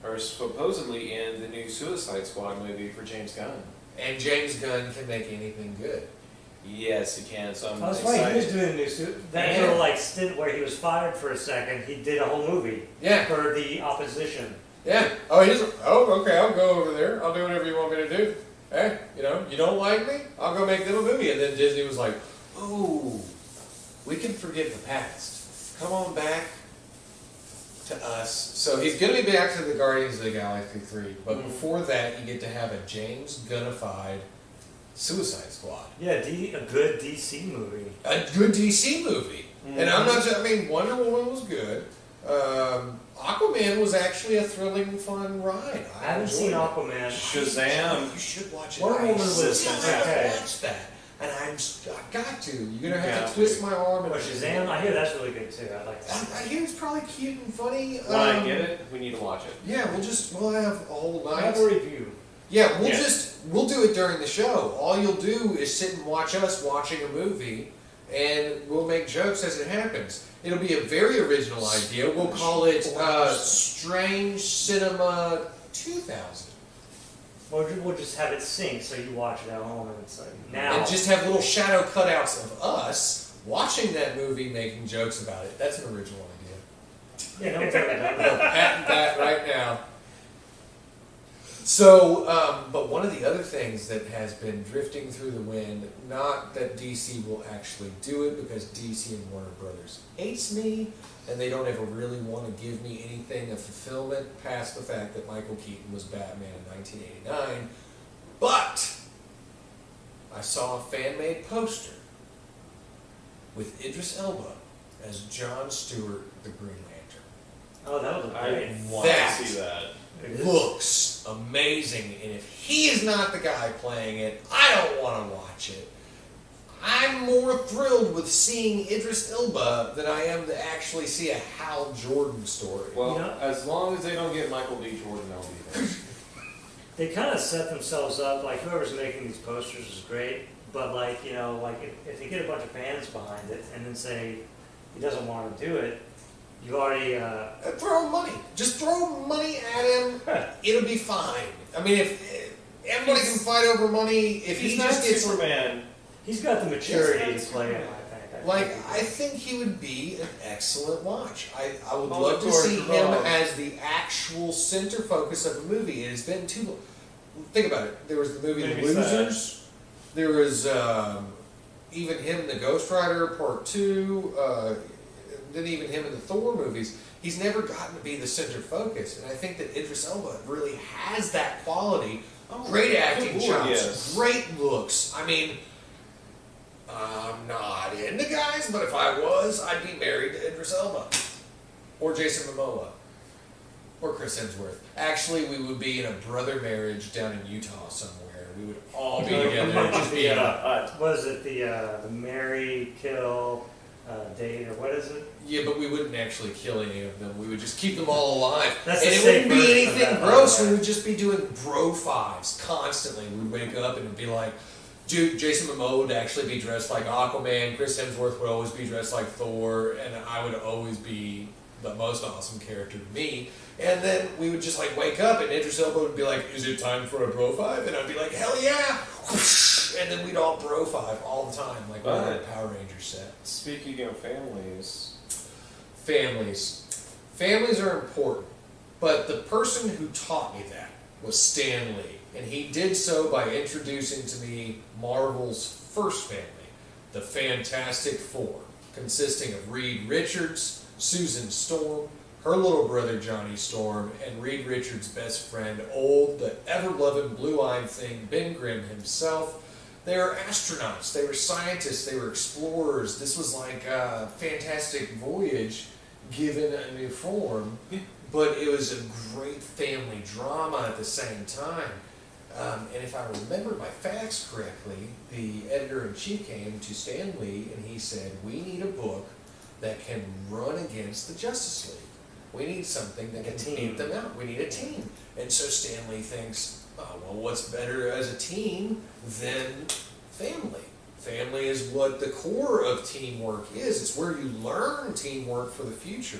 are supposedly in the new Suicide Squad movie for James Gunn.
And James Gunn can make anything good.
Yes, he can. So I'm
Oh, that's right, he was
excited.
doing a new suit. That
Yeah.
little like stint where he was fired for a second, he did a whole movie
Yeah,
for the opposition.
yeah. Oh, okay, I'll go over there. I'll do whatever you want me to do. Hey, you don't like me? I'll go make them a movie. And then Disney was like, oh, we can forgive the past. Come on back to us. So he's going to be back to the Guardians of the Galaxy 3. But before that, you get to have a James Gunnified Suicide Squad.
Yeah, a good DC movie.
A good DC movie. And I'm not just, Wonder Woman was good. Aquaman was actually a thrilling, fun ride.
I haven't seen
enjoyed it.
Aquaman.
Shazam.
You should watch it.
Wonder Woman
I
was
still
okay.
haven't watched that. And I got to. You're going to have
Yeah.
to twist my arm.
Or
And
Shazam, I hear that's really good too. I like that.
I hear it's probably cute and funny.
When I get it, we need to watch it.
Yeah, we'll have a whole
I
night.
have a review.
Yeah,
Yeah.
we'll do it during the show. All you'll do is sit and watch us watching a movie, and we'll make jokes as it happens. It'll be a very original idea. We'll call it Strange Cinema 2000.
We'll just have it sync so you watch it at home and it's like now.
And just have little shadow cutouts of us watching that movie, making jokes about it. That's an original idea.
Yeah, no one's ever done
We'll
that.
patent that right now. So, but one of the other things that has been drifting through the wind, not that DC will actually do it, because DC and Warner Brothers hates me, and they don't ever really want to give me anything of fulfillment past the fact that Michael Keaton was Batman in 1989. But I saw a fan-made poster with Idris Elba as Jon Stewart, the Green Lantern.
Oh, that would look
I
great.
want
That-
to see that.
It is.
Looks amazing, and if he is not the guy playing it, I don't want to watch it. I'm more thrilled with seeing Idris Elba than I am to actually see a Hal Jordan story.
Well,
You know-
as long as they don't get Michael B. Jordan, I'll be there.
They kind of set themselves up, like whoever's making these posters is great, but like, if they get a bunch of fans behind it and then say he doesn't want to do it, you already,
Throw money. Just throw money at him. It'll be fine. If everybody can fight over money, if he
He's not
just gets
Superman.
he's got the maturity
Yes,
to play it, I think.
like, I think he would be an excellent watch. I would
Oh,
love
of
to
course,
see
you're
him
wrong.
as the actual center focus of the movie. It has been too long. Think about it. There was the movie
Maybe
The Losers. There was even him in the Ghost Rider Part 2. Then even him in the Thor movies. He's never gotten to be the center focus. And I think that Idris Elba really has that quality. Great acting
good
chops.
lord, yes.
Great looks. I'm not into guys, but if I was, I'd be married to Idris Elba. Or Jason Momoa. Or Chris Hemsworth. Actually, we would be in a brother marriage down in Utah somewhere. We would all be together and just be in a...
What is it, the marry, kill, date, or what is it?
Yeah, but we wouldn't actually kill any of them. We would just keep them all alive.
That's
and
the
it
safe
wouldn't be
version of
anything
that, by
gross.
the way.
We would just be doing bro fives constantly. We'd wake up and it'd be like, dude, Jason Momoa would actually be dressed like Aquaman. Chris Hemsworth would always be dressed like Thor. And I would always be the most awesome character to me. And then we would just like wake up and Idris Elba would be like, is it time for a bro five? And I'd be like, hell yeah! And then we'd all bro five all the time, like we were at a Power Ranger set.
Speaking of families,
Families are important, but the person who taught me that was Stan Lee, and he did so by introducing to me Marvel's first family, the Fantastic Four, consisting of Reed Richards, Susan Storm, her little brother Johnny Storm, and Reed Richards' best friend, the ever-loving blue-eyed thing, Ben Grimm himself. They were astronauts, they were scientists, they were explorers. This was like a fantastic voyage given a new form, but it was a great family drama at the same time. And if I remember my facts correctly, the editor-in-chief came to Stan Lee and he said, we need a book that can run against the Justice League. We need something that can beat them out. We need a team. And so Stan Lee thinks, oh, well, what's better as a team than family? Family is what the core of teamwork is. It's where you learn teamwork for the future.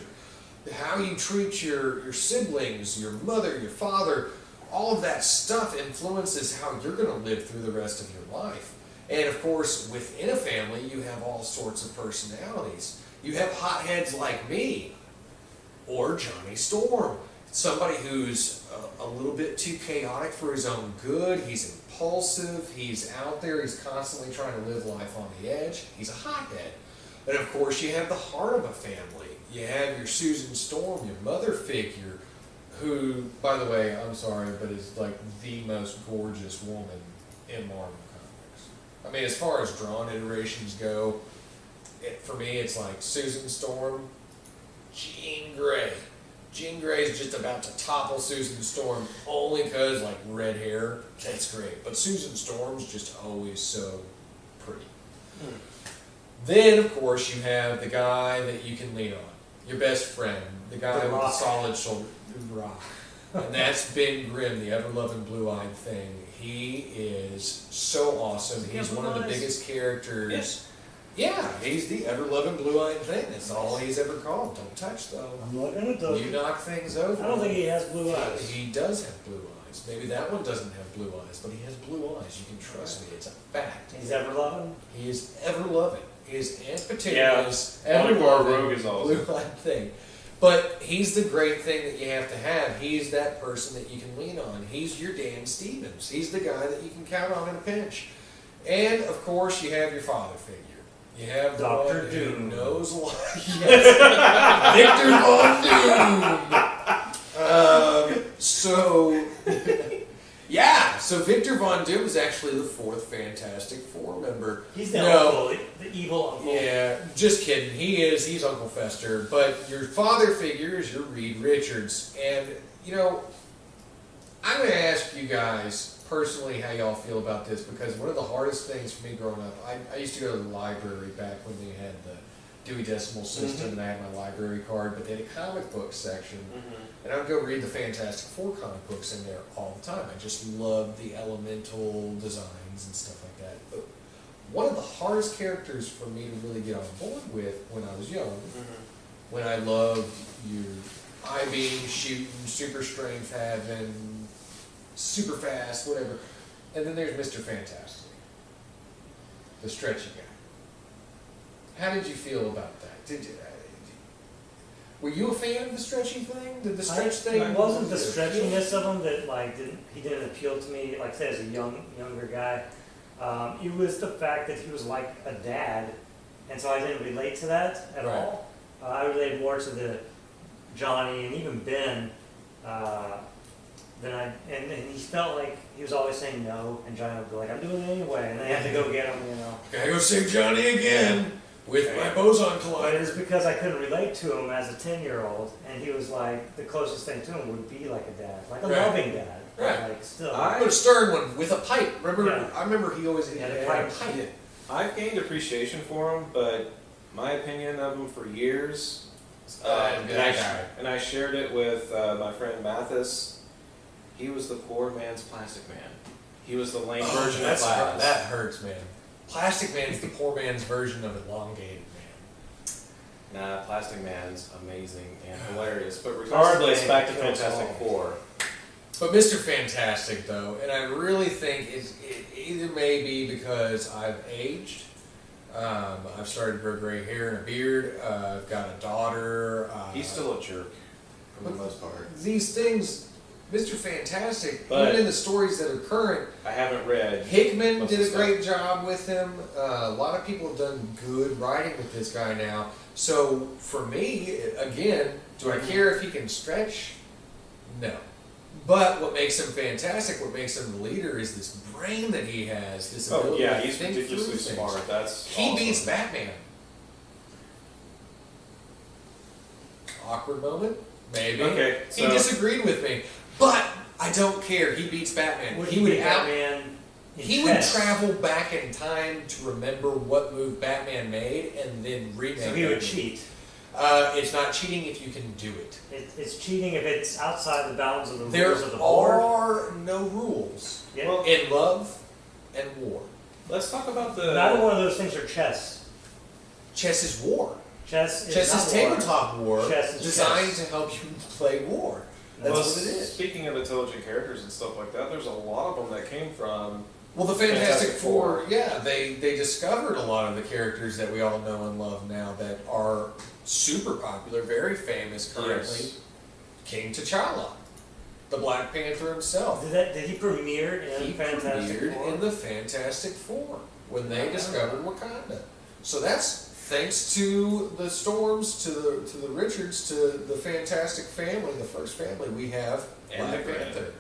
How you treat your siblings, your mother, your father, all of that stuff influences how you're going to live through the rest of your life. And of course, within a family, you have all sorts of personalities. You have hotheads like me, or Johnny Storm, somebody who's a little bit too chaotic for his own good. He's impulsive, he's out there, he's constantly trying to live life on the edge. He's a hothead. And of course, you have the heart of a family. You have your Susan Storm, your mother figure, who, by the way, I'm sorry, but is like the most gorgeous woman in Marvel Comics. I mean, as far as drawn iterations go, for me, it's like Susan Storm, Jean Grey. Jean Grey is just about to topple Susan Storm only because, like, red hair, that's great. But Susan Storm's just always so pretty. Then, of course, you have the guy that you can lean on, your best friend, the guy with the solid shoulder, the Rock. And that's Ben Grimm, the ever-loving blue-eyed thing. He is so awesome. He's one of the biggest characters. Yeah, he's the ever-loving blue-eyed thing. That's all he's ever called. Don't touch, though.
I'm looking at those.
You knock things over.
I don't think he has blue eyes.
He does have blue eyes. Maybe that one doesn't have blue eyes, but he has blue eyes. You can trust me. It's a fact.
He's ever loving.
He is ever-loving. His Aunt Petito's
Rogue
ever-loving
is awesome.
blue-eyed thing. But he's the great thing that you have to have. He's that person that you can lean on. He's your Dan Stevens. He's the guy that you can count on in a pinch. And, of course, you have your father figure. You have the
Dr.
one
Doom.
who knows a lot. Yes. Victor Von Doom. So Victor Von Doom is actually the fourth Fantastic Four member.
He's the uncle, the evil uncle.
Yeah, just kidding. He's Uncle Fester. But your father figure is your Reed Richards. And, you know, I'm going to ask you guys personally how y'all feel about this, because one of the hardest things for me growing up, I used to go to the library back when they had the Dewey Decimal System, and I had my library card, but they had a comic book section, and I would go read the Fantastic Four comic books in there all the time. I just loved the elemental designs and stuff like that. But one of the hardest characters for me to really get on board with when I was young, when I loved your I-beam shooting, super strength having, super fast, whatever. And then there's Mr. Fantastic, the stretchy guy. How did you feel about that? Were you a fan of the stretchy thing? Did the stretch thing?
It wasn't the stretchiness of him that he didn't appeal to me. Like I said, as a younger guy, it was the fact that he was like a dad, and so I didn't relate to that at all. I related more to the Johnny and even Ben. And he felt like he was always saying no, and Johnny would be like, I'm doing it anyway, and they had to go get him, you know.
Gotta go save Johnny again with my boson
But
collider.
it's because I couldn't relate to him as a 10-year-old, and he was like, the closest thing to him would be like a dad, like a loving dad.
Right.
Like still.
But a stern one with a pipe. Remember?
Yeah.
I remember he always had a pipe.
I've gained appreciation for him, but my opinion of him for years, and I shared it with my friend Mathis. He was the poor man's Plastic Man. He was the lame version of Plastic.
That hurts, man. Plastic Man's the poor man's version of Elongated Man.
Nah, Plastic Man's amazing and hilarious. But regardless, back to Fantastic Four.
But Mr. Fantastic, though, and I really think it either may be because I've aged, I've started to grow gray hair and a beard, I've got a daughter.
He's still a jerk, for the most part.
These things, Mr. Fantastic,
But
even in the stories that are current,
I haven't read.
Hickman did a great job with him. A lot of people have done good writing with this guy now. So for me, again, do I care if he can stretch? No. But what makes him fantastic, what makes him the leader, is this brain that he has. This ability to
he's
think
ridiculously
through
smart.
things.
That's
He
awesome.
beats Batman. Awkward moment? Maybe.
Okay,
He
so-
disagreed with me. But I don't care. He beats Batman.
Would
he would
Batman in
He would
chess?
travel back in time to remember what move Batman made and then remake it.
So he would cheat.
It's not cheating if you can do it.
It's cheating if it's outside the bounds of the
There
rules of the board.
are no rules
Yeah.
Well,
in love and war.
let's talk about the.
Neither one of those things are chess.
Chess is war.
Chess is
Chess
not
is
war.
tabletop war
Chess is
designed
chess.
to help you play war. That's
Well,
what it is.
Speaking of intelligent characters and stuff like that, there's a lot of them that came from
Well, the Fantastic
Fantastic
Four,
Four.
yeah, they discovered a lot of the characters that we all know and love now that are super popular, very famous currently.
Yes.
King T'Challa, the Black Panther himself.
Did he premiere in
He
Fantastic
premiered
Four?
in the Fantastic Four when they discovered Wakanda. So that's thanks to the Storms, to the Richards, to the Fantastic family, the first family we have,
And
Black
the Grand.
Panther.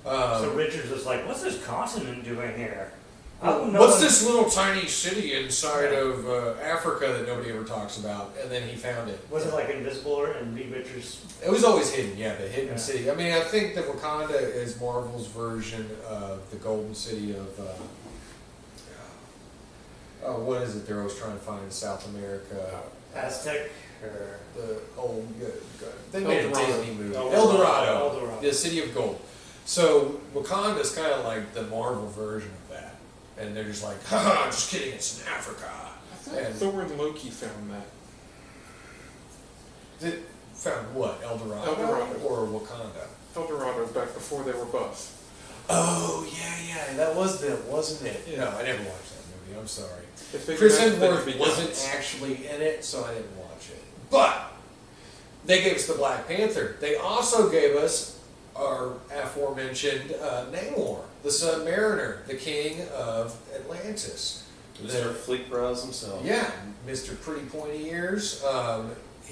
So Richards was like, "What's this continent doing here?
What's this little tiny city inside of Africa that nobody ever talks about?" And then he found it.
Was it like Invisible and Reed Richards?
It was always hidden, yeah, the hidden
Yeah.
city. I mean, I think that Wakanda is Marvel's version of the Golden City of, what is it they're always trying to find in South America?
Aztec or
The old, they made a
Eldorado.
Disney movie.
El
Eldorado,
Dorado.
the City of Gold. So Wakanda's kind of like the Marvel version of that. And they're just like, haha, just kidding, it's in Africa.
I thought
And-
Thor and Loki found that.
Found what, Eldorado,
Eldorado.
or Wakanda?
Eldorado back before they were buff.
Oh, yeah, that was them, wasn't it?
Yeah.
No, I never watched that movie, I'm sorry.
They figured
Chris
out that they
Hemsworth
could be
wasn't
gods.
actually in it, so I didn't watch it. But they gave us the Black Panther. They also gave us our aforementioned Namor, the Submariner, the king of Atlantis.
Mr. Fleet Bros himself.
Yeah, Mr. Pretty Pointy Ears.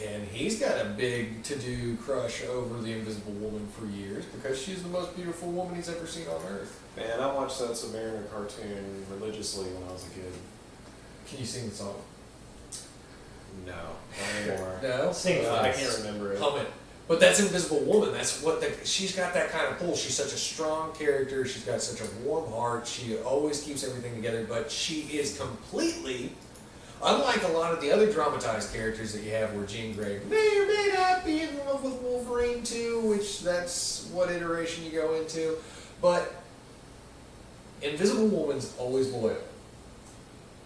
And he's got a big to-do crush over the Invisible Woman for years because she's the most beautiful woman he's ever seen on Earth.
Man, I watched that Submariner cartoon religiously when I was a kid.
Can you sing the song?
No, not anymore.
No?
Sing
I
it.
can't remember it.
Hum it. But that's Invisible Woman. That's what she's got that kind of pull. She's such a strong character. She's got such a warm heart. She always keeps everything together. But she is completely, unlike a lot of the other dramatized characters that you have, where Jean Grey may or may not be in love with Wolverine too, which that's what iteration you go into. But Invisible Woman's always loyal,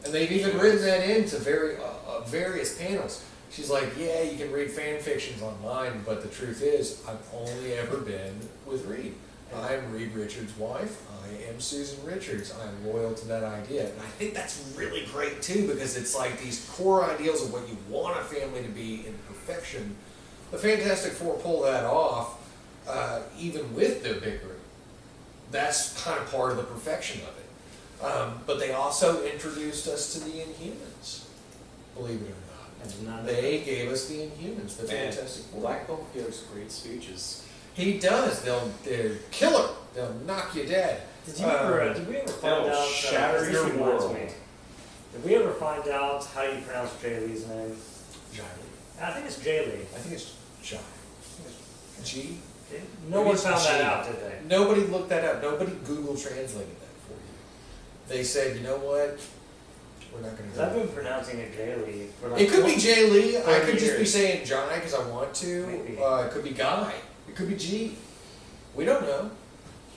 and they've even written that into various panels. She's like, yeah, you can read fan fictions online, but the truth is, I've only ever been with Reed. I'm Reed Richards' wife. I am Susan Richards. I'm loyal to that idea. And I think that's really great, too, because it's like these core ideals of what you want a family to be in perfection. The Fantastic Four pull that off, even with their bickering. That's kind of part of the perfection of it. But they also introduced us to the Inhumans, believe it or not.
I did not know
They gave us the Inhumans, the
Man,
Fantastic Four.
Black Bolt gives great speeches.
He does. They're killer. They'll knock you dead.
Did you ever? Did we ever find
They'll
out?
shatter
this
your
reminds
world.
me. Did we ever find out how you pronounce Jay Lee's name?
Jiley.
I think it's Jay Lee.
I think it's Jiley. G.
No
Maybe
one
it's
found
G.
that out, did they?
Nobody looked that up. Nobody Google translated that for you. They said, you know what? We're not going to
Because I've
do
been pronouncing it Jay Lee for like.
it. It could be Jay Lee. I
30
could just be
years.
saying Jai because I want to.
Maybe.
It could be Guy. It could be G. We don't know.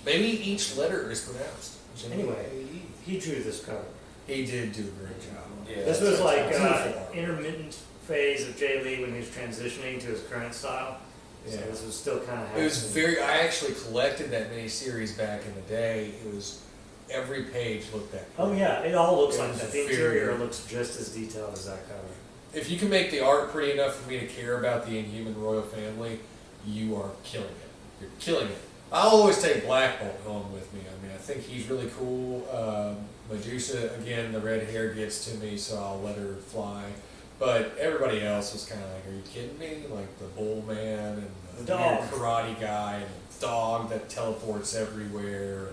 Maybe each letter is pronounced.
Anyway.
J-A-E.
He drew this cover.
He did do a great job.
Yeah,
This
that's
was like
fantastic.
intermittent phase of Jay Lee when he was transitioning to his current style. So
Yeah.
this was still kind of
It was
happening.
very. I actually collected that miniseries back in the day. It was every page looked that.
Oh
pretty.
yeah, it all looks
It
like
was
that. The
very
interior
good.
looks just as detailed as that cover.
If you can make the art pretty enough for me to care about the Inhuman royal family, you are killing it. You're killing it. I'll always take Black Bolt home with me. I mean, I think he's really cool. Medusa, again, the red hair gets to me, so I'll let her fly. But everybody else was kind of like, are you kidding me? Like the bull man and
The
the
dog.
weird karate guy and the dog that teleports everywhere.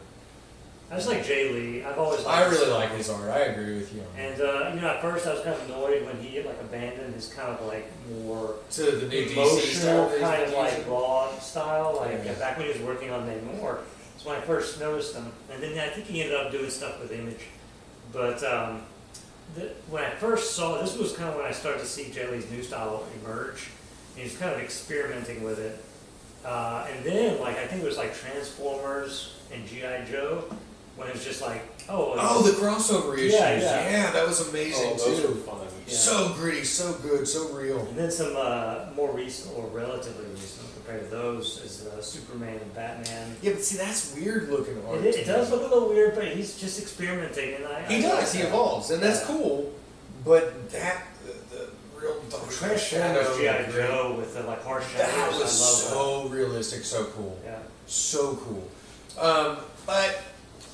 I just like Jay Lee. I've always liked
I really
his
like
style.
his art. I agree with you on that.
And at first I was kind of annoyed when he like abandoned his kind of like more
To the new DC
emotional
style that he's
kind of
been
like
using.
raw style. Like
Yeah.
back when he was working on Namor, that's when I first noticed him. And then I think he ended up doing stuff with Image. But when I first saw this was kind of when I started to see Jay Lee's new style emerge. And he was kind of experimenting with it. And then like I think it was like Transformers and G.I. Joe when it was just like
Oh, the crossover issues.
Yeah, yeah.
That was amazing
Oh, those
too.
were fun.
Yeah.
So gritty, so good, so real.
And then some more recent, or relatively recent, compared to those is Superman and Batman.
Yeah, but see, that's weird looking art.
It does look a little weird, but he's just experimenting, and
He does. He evolves, and that's cool. But the real
Transformers G.I. Joe with the like harsh shadows.
that was
I love
so realistic, so cool,
that. Yeah.
so cool. But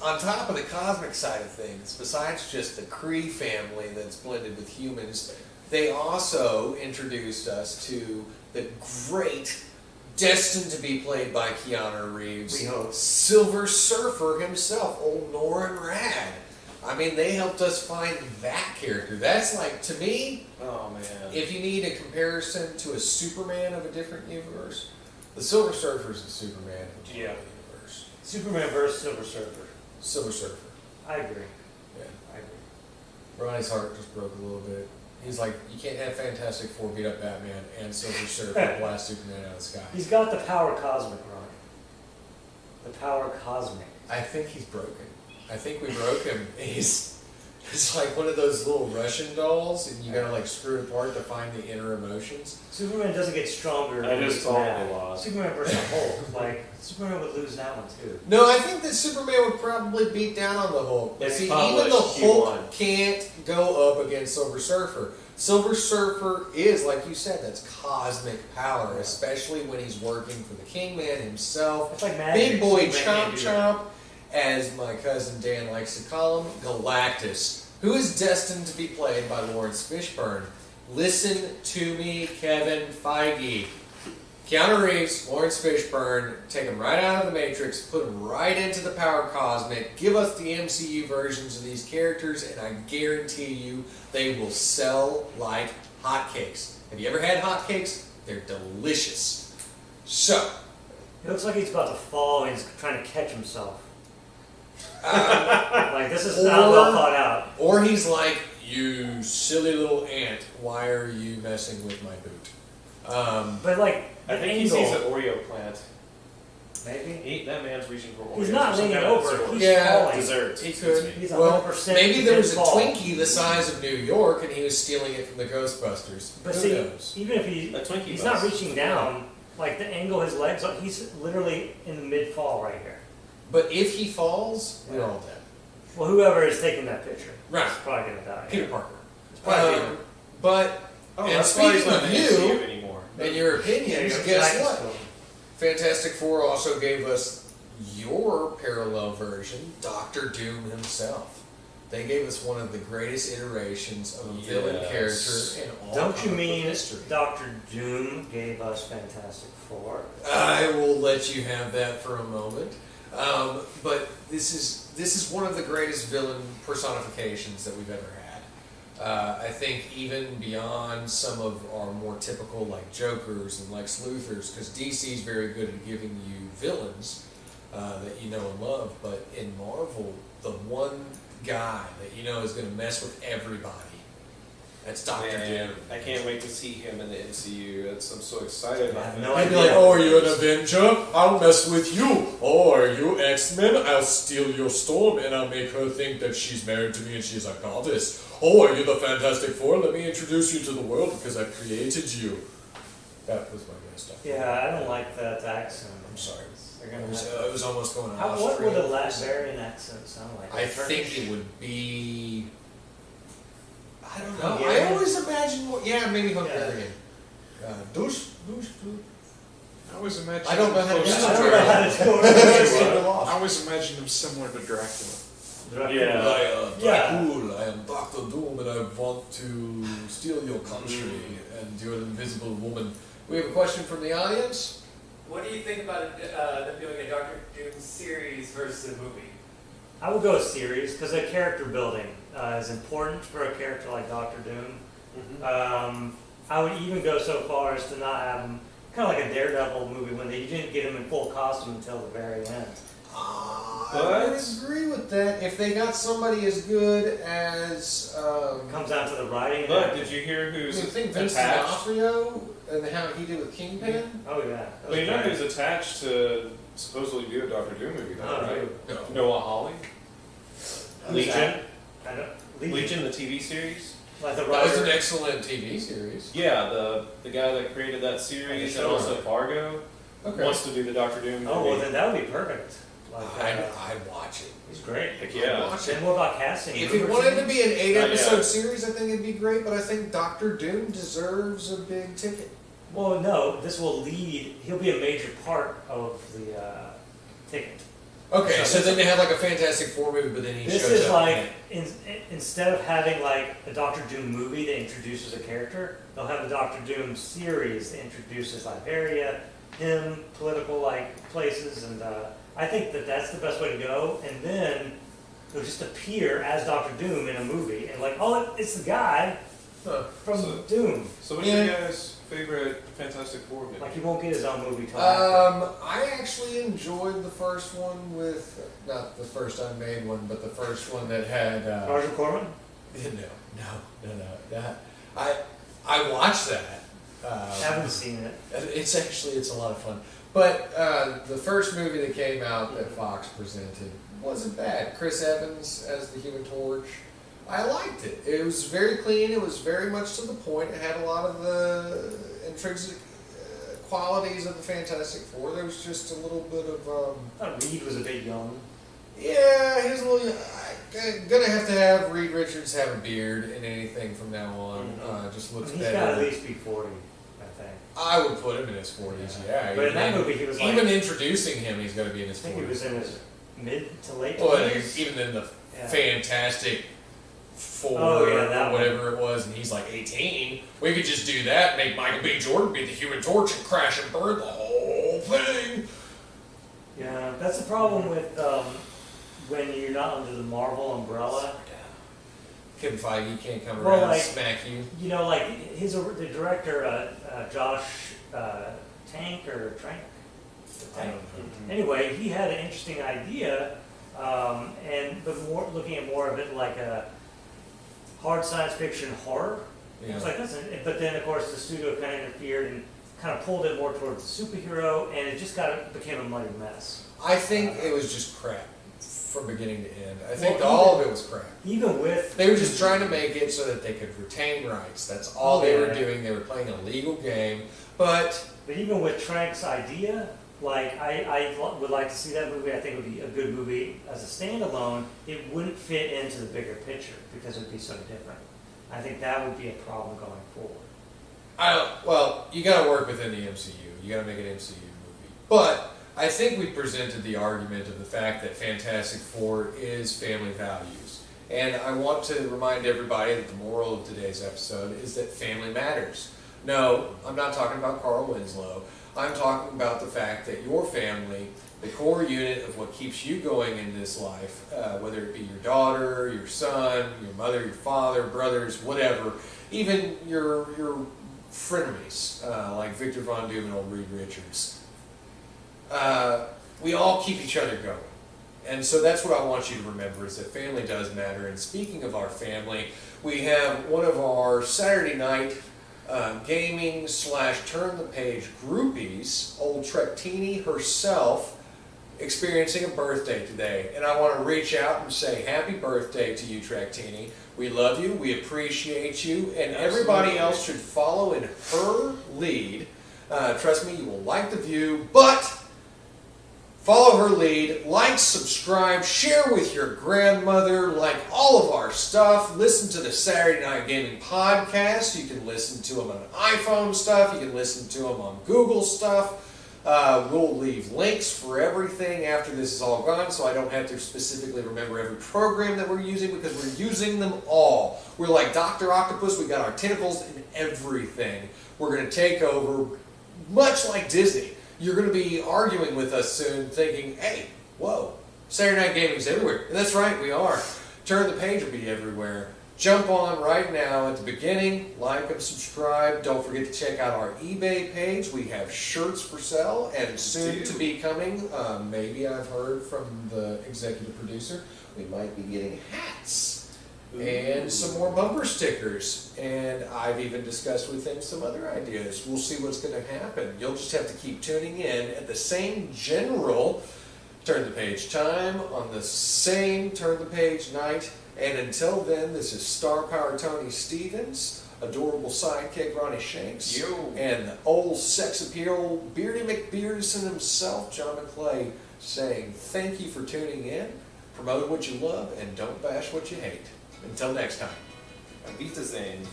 on top of the cosmic side of things, besides just the Kree family that's blended with humans, they also introduced us to the great, destined to be played by Keanu Reeves,
We hope.
Silver Surfer himself, old Norrin Rad. I mean, they helped us find that character. That's like, to me,
Oh man.
if you need a comparison to a Superman of a different universe, the Silver Surfer is the Superman of a different universe.
Superman versus Silver Surfer.
Silver Surfer.
I agree.
Yeah.
I agree.
Ronnie's heart just broke a little bit. He's like, you can't have Fantastic Four beat up Batman and Silver Surfer blast Superman out of the sky.
He's got the power cosmic, Ron. The power cosmic.
I think he's broken. I think we broke him. It's like one of those little Russian dolls, and you gotta like screw it apart to find the inner emotions.
Superman doesn't get stronger.
I
when
just
he's
totally
mad.
lost.
Superman versus Hulk. Like Superman would lose that one too.
No, I think that Superman would probably beat down on the Hulk. But
It's
see, even
published,
the
he
Hulk
won.
can't go up against Silver Surfer. Silver Surfer is, like you said, that's cosmic power, especially when he's working for the Kingman himself.
It's like magic.
Big boy
Superman
Chomp
can't do that.
Chomp, as my cousin Dan likes to call him, Galactus, who is destined to be played by Lawrence Fishburne. Listen to me, Kevin Feige. Keanu Reeves, Lawrence Fishburne, take him right out of the Matrix, put him right into the Power Cosmic, give us the MCU versions of these characters, and I guarantee you they will sell like hotcakes. Have you ever had hotcakes? They're delicious. So,
It looks like he's about to fall and he's trying to catch himself.
um,
Like this is not well thought out.
or he's like, you silly little ant, why are you messing with my boot?
But like
I
the
think he
angle,
sees an Oreo plant.
maybe
That man's reaching for Oreos.
he's not
Some
leaning
kind of
over.
dessert.
He's
Yeah,
falling.
Dessert.
He
Excuse
could.
me.
He's
Well,
100%
maybe there was a
fall.
Twinkie the size of New York and he was stealing it from the Ghostbusters.
But
Who
see,
knows?
even if he
A Twinkie
he's
bus.
not reaching down, like the angle his legs are, he's literally in the mid fall right here.
But if he falls, we're all dead.
Well, whoever is taking that picture
Right.
is probably gonna die.
Peter Parker.
It's probably Peter.
But,
Oh,
and
that's why he's
speaking
not
of
in the
you,
MCU anymore.
and your
Yeah,
opinions,
you're
guess
right,
what?
still.
Fantastic Four also gave us your parallel version, Doctor Doom himself. They gave us one of the greatest iterations of a villain
Yes.
character in all
Don't you
comic book
mean
history.
Dr. Doom gave us Fantastic Four?
I will let you have that for a moment. But this is one of the greatest villain personifications that we've ever had. I think even beyond some of our more typical like Jokers and Lex Luthors, because DC's very good at giving you villains that you know and love, but in Marvel, the one guy that you know is going to mess with everybody, that's Doctor
Man,
Doom.
I can't wait to see him in the MCU. I'm so excited
I
about
have
that.
no
I'd be
idea.
like, oh, are you an Avenger? I'll mess with you. Oh, are you X-Men? I'll steal your Storm and I'll make her think that she's married to me and she's a goddess. Oh, are you the Fantastic Four? Let me introduce you to the world because I created you. That was my best stuff.
Yeah, I don't like that accent.
I'm sorry.
They're
It
gonna
was,
have-
it was almost going
How,
off.
what would
screen.
a Latvian accent sound like?
I
Turkish?
think it would be. I don't know. I
Hungarian?
always imagine. Yeah, maybe Hungarian. Douche.
I always imagine.
I don't know how to
Yeah,
do
I don't know how to do it.
I always imagine him similar to Dracula.
Yeah.
I am
Yeah.
Dracul, I am Dr. Doom, and I want to steal your country, and you're an invisible woman. We have a question from the audience.
What do you think about them doing a Doctor Doom series versus a movie?
I would go with series because the character building is important for a character like Doctor Doom. I would even go so far as to not have him kind of like a Daredevil movie when you didn't get him in full costume until the very end.
I would agree with that. If they got somebody as good as.
Comes down to the writing.
But did you hear
you
who's
think Vince
attached?
D'Onofrio and how he did with Kingpin?
Oh yeah. That
Well, you know
was
who's attached to supposedly do a Doctor Doom movie, though,
Oh,
right?
No.
Noah Hawley?
Who's
Legion?
that? I don't,
Legion, the TV series?
Like the
That was an
writer.
excellent TV series.
Yeah, the guy that created that series and
Sure.
also Fargo.
Okay.
wants to do the Doctor Doom movie.
Oh, well, then that would be perfect. Like,
I'd watch it.
he's great.
Heck
I'd
yeah.
watch
And
it.
what about casting?
If it wanted to be an 8-episode
yeah.
series, I think it'd be great, but I think Doctor Doom deserves a big ticket.
Well, no, this will lead, he'll be a major part of the ticket.
Okay, so
this-
then they have like a Fantastic Four movie, but then he
This
shows
is
up.
like, instead of having like a Doctor Doom movie that introduces a character, they'll have a Doctor Doom series that introduces Liberia, him, political like places, and I think that that's the best way to go. And then he'll just appear as Doctor Doom in a movie, and like, oh, it's the guy
Huh.
from
So-
Doom.
So what's your guys' favorite Fantastic Four movie?
Like he won't get his own movie till after.
I actually enjoyed the first one with, not the first unmade one, but the first one that had,
Roger Corman.
no. I watched that.
Haven't seen it.
It's a lot of fun. But the first movie that came out that Fox presented wasn't bad. Chris Evans as the Human Torch. I liked it. It was very clean. It was very much to the point. It had a lot of the intrinsic qualities of the Fantastic Four. There was just a little bit of,
I thought Reed was a bit young.
yeah, he was a little. Gonna have to have Reed Richards have a beard in anything from now on. Just looks
He's
better.
got to at least be 40, I think.
I would put him in his 40s. Yeah,
But in that
even-
movie, he was like,
even introducing him, he's going to be in his
I think he
40s.
was in his mid to late
Well,
20s.
even in the
Yeah.
Fantastic Four,
Oh, yeah, that
or whatever it was, and he's like 18. We could just do that, make Michael B. Jordan be the Human Torch and crash and burn the whole thing.
Yeah, that's the problem with when you're not under the Marvel umbrella.
Kevin Feige can't come
Well,
around
like-
and smack you.
You know, like the director, Josh Tank or Trank.
I don't know.
Anyway, he had an interesting idea, but looking at more of it like a hard science fiction horror. It was
Yeah.
like but then of course the studio kind of interfered and kind of pulled it more towards the superhero, and it just became a muddy mess.
I think it was just crap from beginning to end. I think
Well,
all of it was crap.
Even with
They were just trying to make it so that they could retain rights. That's all they were
Yeah.
doing. They were playing a legal game. But
But even with Trank's idea, like I would like to see that movie. I think it would be a good movie as a standalone. It wouldn't fit into the bigger picture because it would be so different. I think that would be a problem going forward.
well, you got to work within the MCU. You got to make an MCU movie. But I think we presented the argument of the fact that Fantastic Four is family values. And I want to remind everybody that the moral of today's episode is that family matters. No, I'm not talking about Carl Winslow. I'm talking about the fact that your family, the core unit of what keeps you going in this life, whether it be your daughter, your son, your mother, your father, brothers, whatever, even your frenemies, like Victor Von Doom and old Reed Richards. We all keep each other going. And so that's what I want you to remember, is that family does matter. And speaking of our family, we have one of our Saturday night gaming / turn the page groupies, old Trektini herself, experiencing a birthday today. And I want to reach out and say happy birthday to you, Trektini. We love you, we appreciate you, and everybody else should follow in her lead. Trust me, you will like the view, but follow her lead, like, subscribe, share with your grandmother, like all of our stuff. Listen to the Saturday Night Gaming podcast. You can listen to them on iPhone stuff. You can listen to them on Google stuff. We'll leave links for everything after this is all gone, so I don't have to specifically remember every program that we're using, because we're using them all. We're like Dr. Octopus. We got our tentacles in everything. We're going to take over, much like Disney. You're going to be arguing with us soon, thinking, hey, whoa, Saturday Night Gaming's everywhere. And that's right, we are. Turn the Page will be everywhere. Jump on right now at the beginning, like and subscribe. Don't forget to check out our eBay page. We have shirts for sale, and soon to be coming, maybe I've heard from the executive producer, we might be getting hats. And some more bumper stickers. And I've even discussed with him some other ideas. We'll see what's going to happen. You'll just have to keep tuning in at the same general Turn the Page time, on the same Turn the Page night, And until then, this is Star Power Tony Stevens, adorable sidekick Ronnie Shanks,
Yo.
and the old sex appeal Beardy McBeardson himself, John McClay, saying thank you for tuning in, promote what you love, and don't bash what you hate. Until next time.
Auf Wiedersehen.